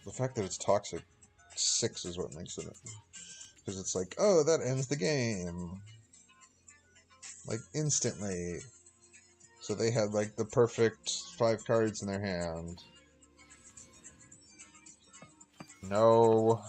The fact that it's toxic 6 is what makes it. Because it's like, oh, that ends the game. Like, instantly. So they had, like, the perfect 5 cards in their hand. No.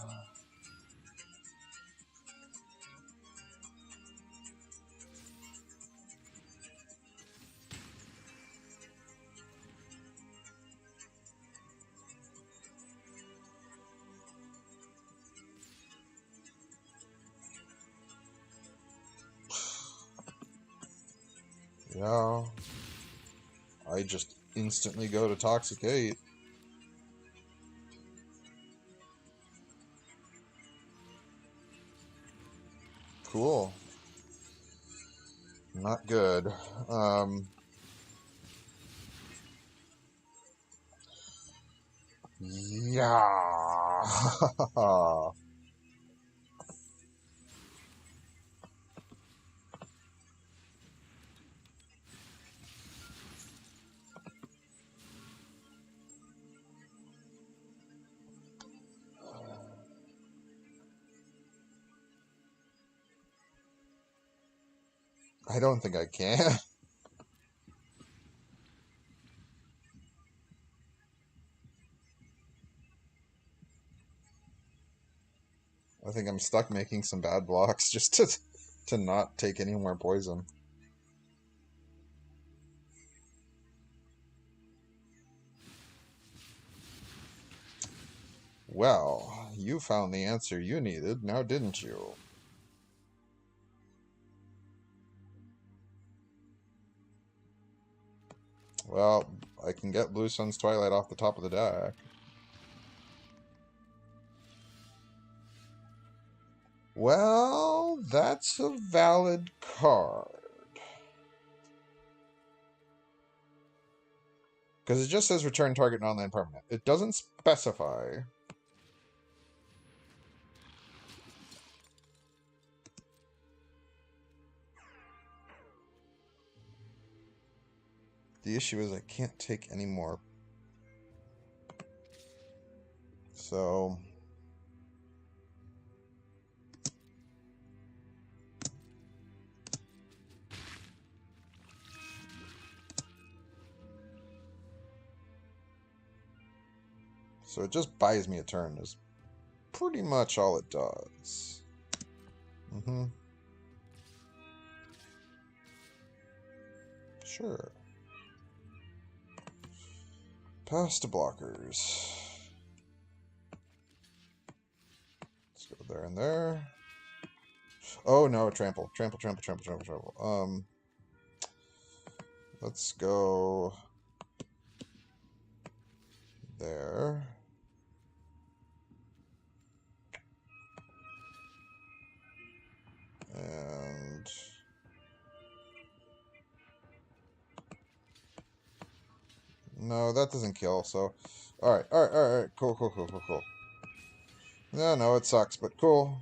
Yeah. I just instantly go to Toxic 8. Cool. Not good. Yeah. I don't think I can. I think I'm stuck making some bad blocks just to not take any more poison. Well, you found the answer you needed, now didn't you? Well, I can get Blue Sun's Twilight off the top of the deck. Well, that's a valid card. Because it just says return target non-land permanent. It doesn't specify. the issue is I can't take any more. So... So it just buys me a turn is pretty much all it does. Sure. Pass to blockers. Let's go there and there. Oh no, trample. Trample, trample, trample, trample, trample. Let's go there. And no, that doesn't kill, so alright, alright, alright, cool, cool, cool, cool, cool. No, it sucks, but cool.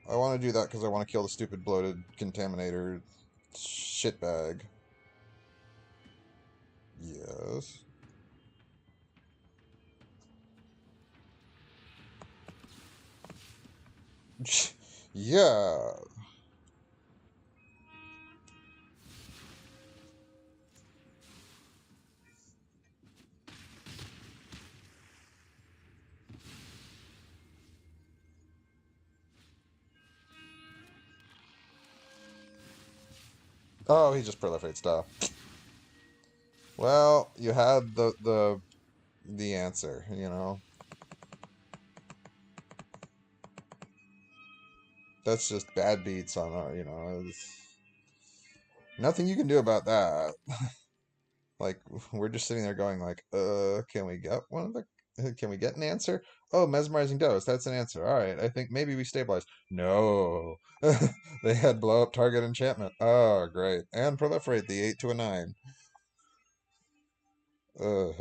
I want to do that because I want to kill the stupid bloated contaminator shitbag. Yes. Yeah. Oh, he just proliferates stuff. Well, you had the answer, you know. That's just bad beats on our, you know. Nothing you can do about that. Like, we're just sitting there going like, can we get one of the... Can we get an answer? Oh, mesmerizing dose. That's an answer. All right. I think maybe we stabilize. No. They had blow up target enchantment. Oh, great. And proliferate the 8 to a 9. Ugh.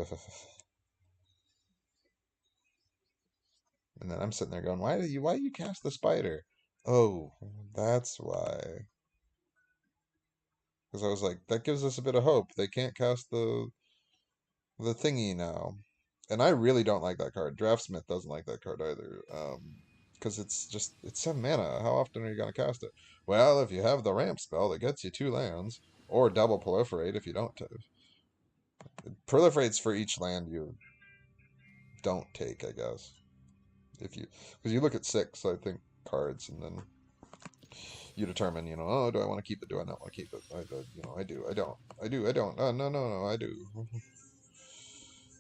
And then I'm sitting there going, why do you cast the spider? Oh, that's why. Because I was like, that gives us a bit of hope. They can't cast the thingy now. And I really don't like that card. Draftsmith doesn't like that card either. Because it's 7 mana. How often are you going to cast it? Well, if you have the ramp spell that gets you 2 lands, or double proliferate if you don't have. It proliferates for each land you don't take, I guess. Because you look at 6, I think, cards, and then you determine, you know, oh, do I want to keep it? Do I not want to keep it? I do. I don't. I do. I don't. No, I do.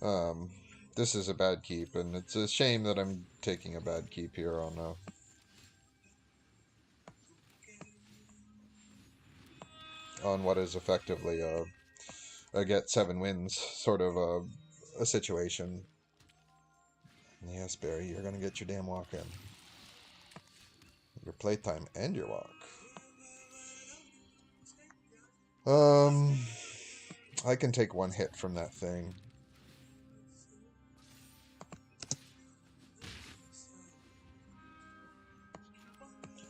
Um, this is a bad keep, and it's a shame that I'm taking a bad keep here on what is effectively a get 7 wins sort of a situation. Yes, Barry, you're gonna get your damn walk in, your playtime, and your walk. I can take 1 hit from that thing.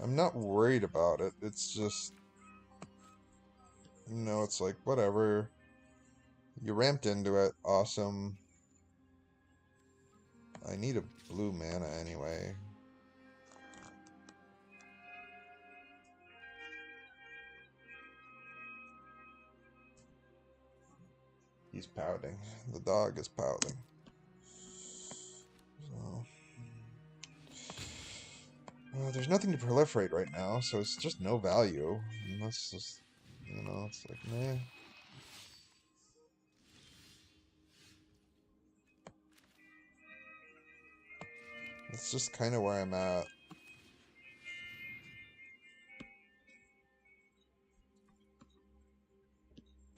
I'm not worried about it. It's just, you know, it's like, whatever. You ramped into it. Awesome. I need a blue mana anyway. He's pouting. The dog is pouting. So, there's nothing to proliferate right now, so it's just no value. And that's just, you know, it's like, meh. It's just kind of where I'm at.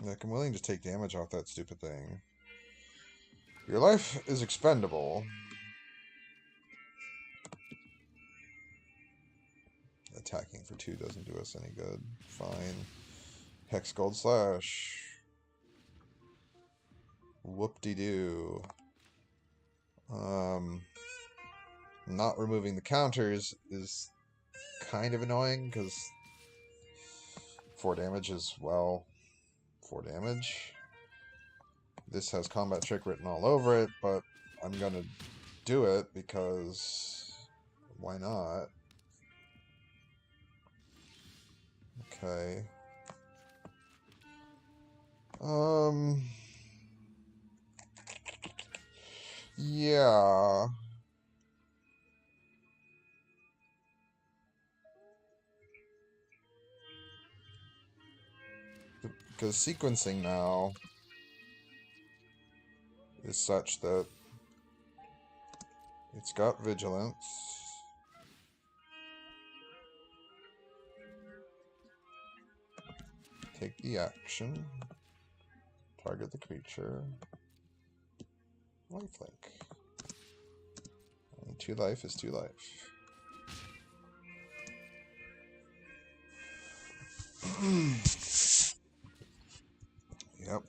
Like, I'm willing to take damage off that stupid thing. Your life is expendable. Attacking for 2 doesn't do us any good. Fine. Hex Gold Slash. Whoop-de-doo. Not removing the counters is kind of annoying, because 4 damage is, well, 4 damage. This has combat trick written all over it, but I'm gonna do it because why not? Okay. Yeah. Because sequencing now is such that it's got vigilance. Take the action. Target the creature. Lifelink. And 2 life is 2 life. Yep.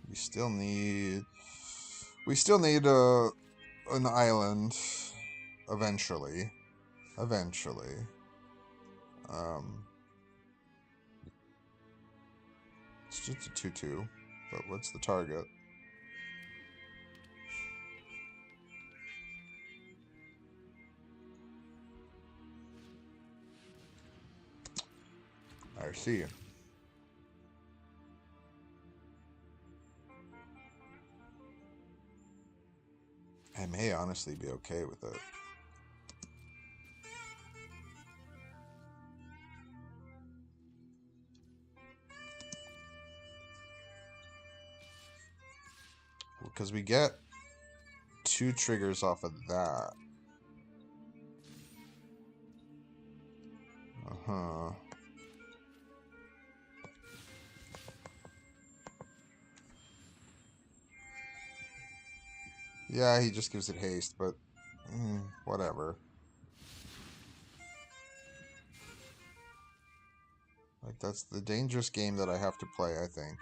We still need an island eventually. It's just a 2/2, but what's the target? I see. I may honestly be okay with it. Because we get 2 triggers off of that. Uh-huh. Yeah, he just gives it haste, but whatever. Like, that's the dangerous game that I have to play, I think.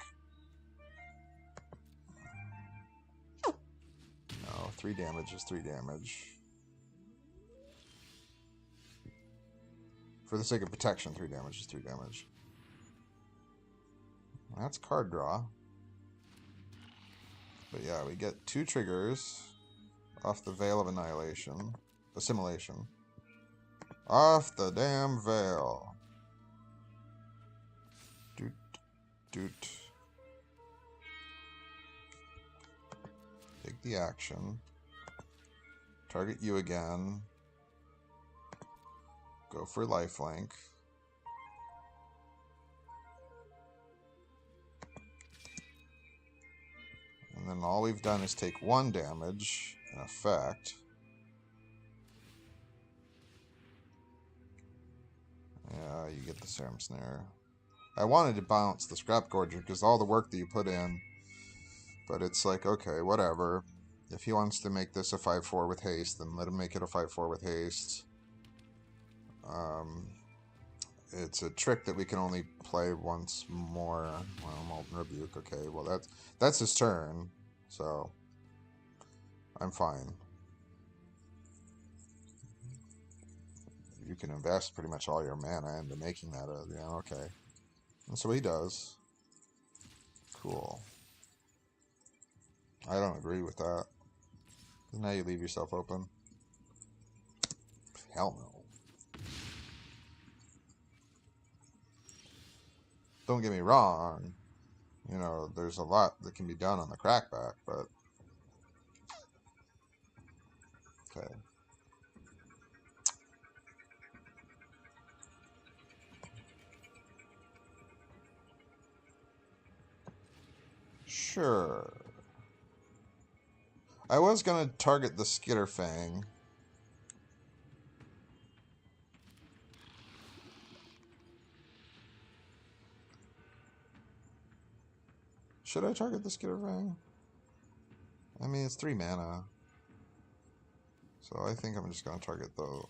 No, 3 damage is 3 damage. For the sake of protection, 3 damage is 3 damage. That's card draw. But yeah, we get 2 triggers off the Veil of Annihilation. Assimilation. Off the damn Veil. Doot. Doot. Take the action. Target you again. Go for lifelink. And then all we've done is take 1 damage in effect. Yeah, you get the Serum Snare. I wanted to bounce the Scrap Gorger because all the work that you put in. But it's like, okay, whatever. If he wants to make this a 5/4 with haste, then let him make it a 5/4 with haste. It's a trick that we can only play once more. Well, Molten Rebuke, okay. Well, that's his turn, so I'm fine. You can invest pretty much all your mana into making that yeah, okay. And so he does. Cool. I don't agree with that. Now you leave yourself open. Hell no. Don't get me wrong. You know, there's a lot that can be done on the crackback, but okay. Sure. I was going to target the Skitterfang. Should I target the Skitterfang? I mean, it's 3 mana. So I think I'm just going to target the...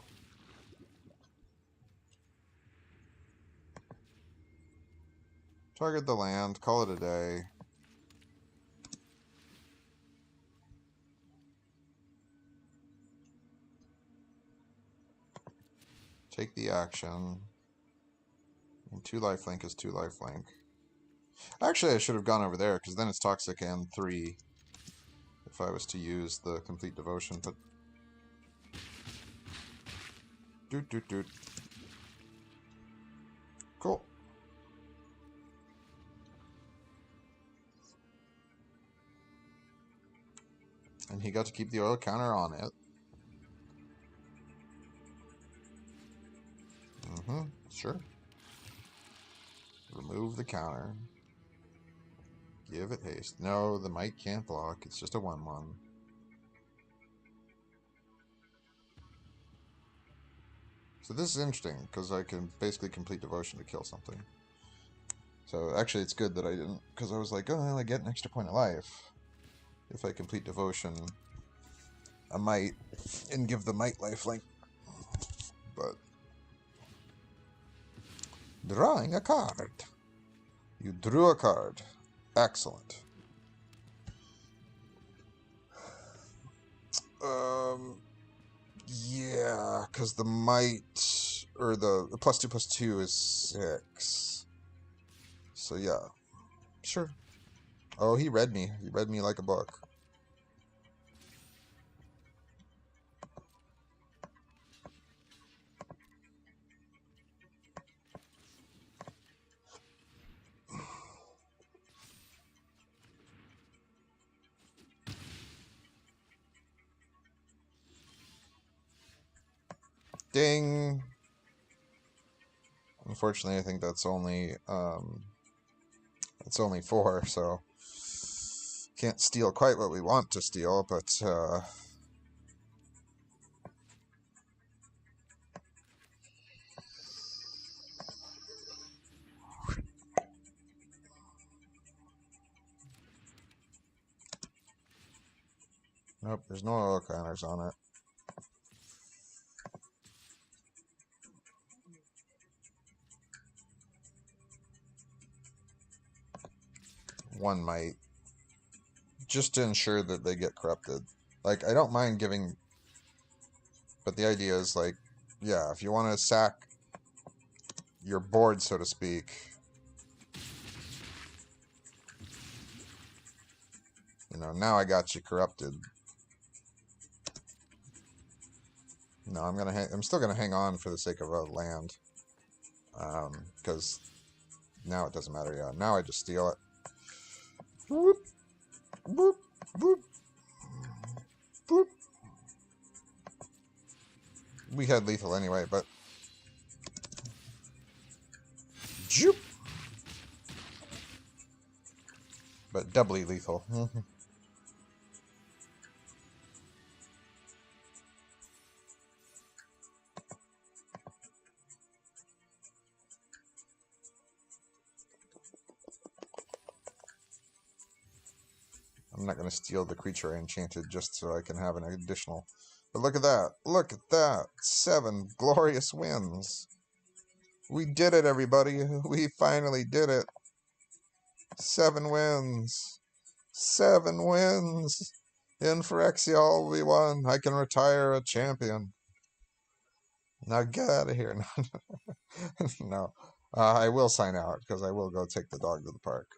Target the land, call it a day. Take the action. And 2 lifelink is 2 lifelink. Actually, I should have gone over there, because then it's toxic and 3 if I was to use the complete devotion, but... Doot doot doot. Cool. And he got to keep the oil counter on it. Sure. Remove the counter. Give it haste. No, the might can't block. It's just a 1-1. So this is interesting, because I can basically complete devotion to kill something. So actually it's good that I didn't, because I was like, oh, I get an extra point of life if I complete devotion a might and give the might lifelink. But drawing a card. You drew a card. Excellent. Yeah, because the might, or the +2/+2 is 6. So yeah, sure. Oh, he read me. He read me like a book. Ding. Unfortunately, I think that's only 4, so can't steal quite what we want to steal, but nope, there's no oil counters on it. One might, just to ensure that they get corrupted. Like, I don't mind giving, but the idea is like, yeah, if you want to sack your board, so to speak, you know, now I got you corrupted. No, I'm still gonna hang on for the sake of a land, because now it doesn't matter. Yeah, now I just steal it. Whoop, whoop, whoop, whoop. We had lethal anyway, but joop. But doubly lethal. I'm not going to steal the creature I enchanted just so I can have an additional. But look at that. Look at that. 7 glorious wins. We did it, everybody. We finally did it. 7 wins. 7 wins. In Phyrexial, we won. I can retire a champion. Now get out of here. No. I will sign out because I will go take the dog to the park.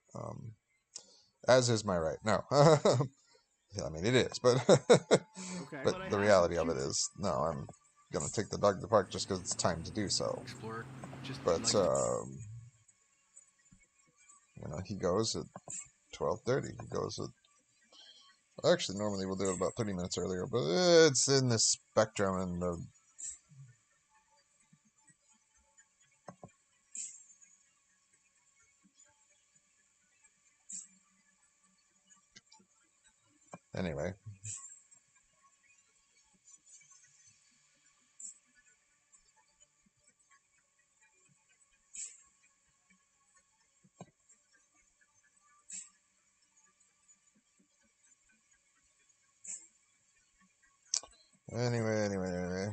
As is my right. No. Yeah, I mean, it is, but Okay. but the reality of it is, no, I'm going to take the dog to the park just because it's time to do so. Explore. Just But, like you know, he goes at 12:30. He goes at... Actually, normally we'll do it about 30 minutes earlier, but it's in the spectrum and the... Anyway. Anyway.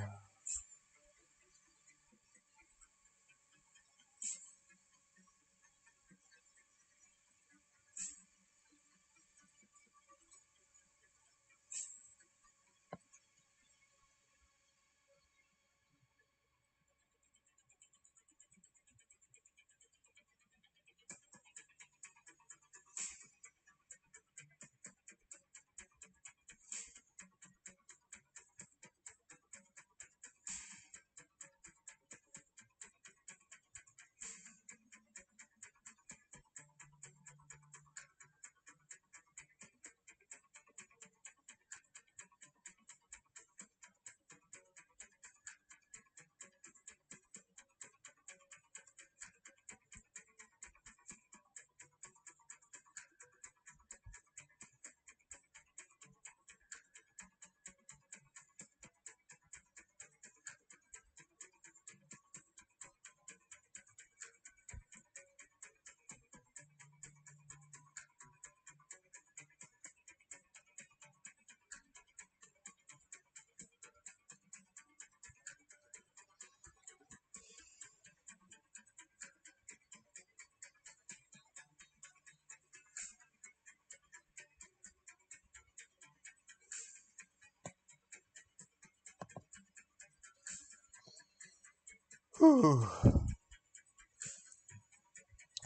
Whew.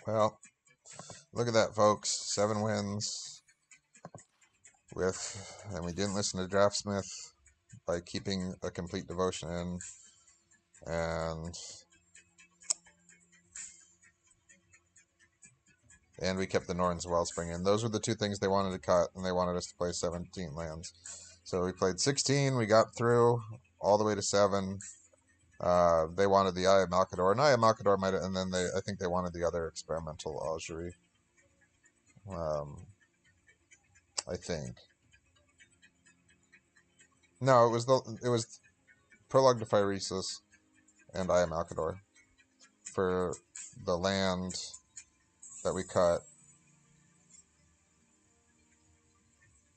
Well, look at that, folks. 7 wins. And we didn't listen to Draftsmith by keeping a complete devotion in. And we kept the Norns Wellspring in. Those were the 2 things they wanted to cut, and they wanted us to play 17 lands. So we played 16. We got through all the way to 7. They wanted the Eye of Malkador, and Eye of Malkador might have, and then I think they wanted the other experimental Algerie. I think. No, it was Prologue to Phyresis and Eye of Malkador for the land that we cut.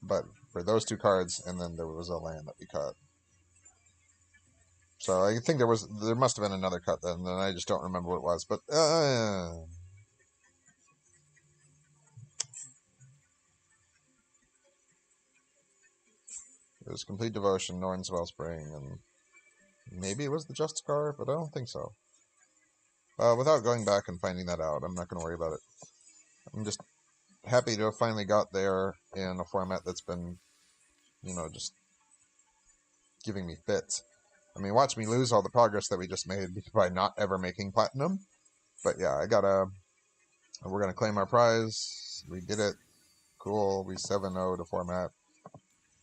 But for those 2 cards, and then there was a land that we cut. So I think there must have been another cut then, and I just don't remember what it was. But it was Complete Devotion, Norn's Wellspring, and maybe it was the Justicar, but I don't think so. Without going back and finding that out, I'm not going to worry about it. I'm just happy to have finally got there in a format that's been, just giving me fits. I mean, watch me lose all the progress that we just made by not ever making Platinum. But yeah, we're going to claim our prize. We did it. Cool. We 7-0'd a format.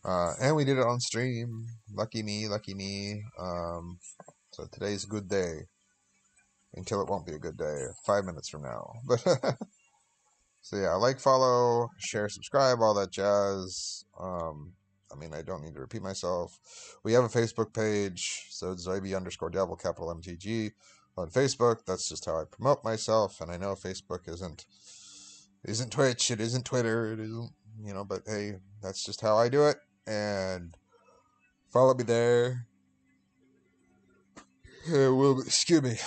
And we did it on stream. Lucky me, lucky me. So today's a good day. Until it won't be a good day. 5 minutes from now. But so yeah, like, follow, share, subscribe, all that jazz. I don't need to repeat myself. We have a Facebook page, so it's Zoibe_Devil, capital MTG on Facebook. That's just how I promote myself. And I know Facebook isn't Twitch, it isn't Twitter, it isn't, but hey, that's just how I do it. And follow me there. Excuse me.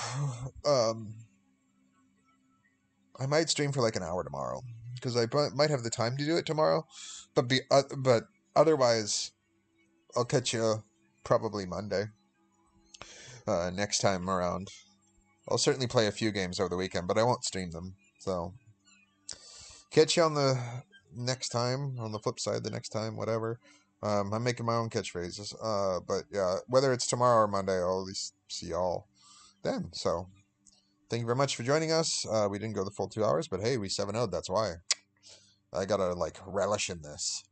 I might stream for like an hour tomorrow because I might have the time to do it tomorrow, but otherwise, I'll catch you probably Monday. Next time around, I'll certainly play a few games over the weekend, but I won't stream them. So catch you on the next time. On the flip side, the next time, whatever. I'm making my own catchphrases. But yeah, whether it's tomorrow or Monday, I'll at least see y'all then. So thank you very much for joining us. We didn't go the full 2 hours, but hey, we 7-0'd. That's why. I gotta relish in this.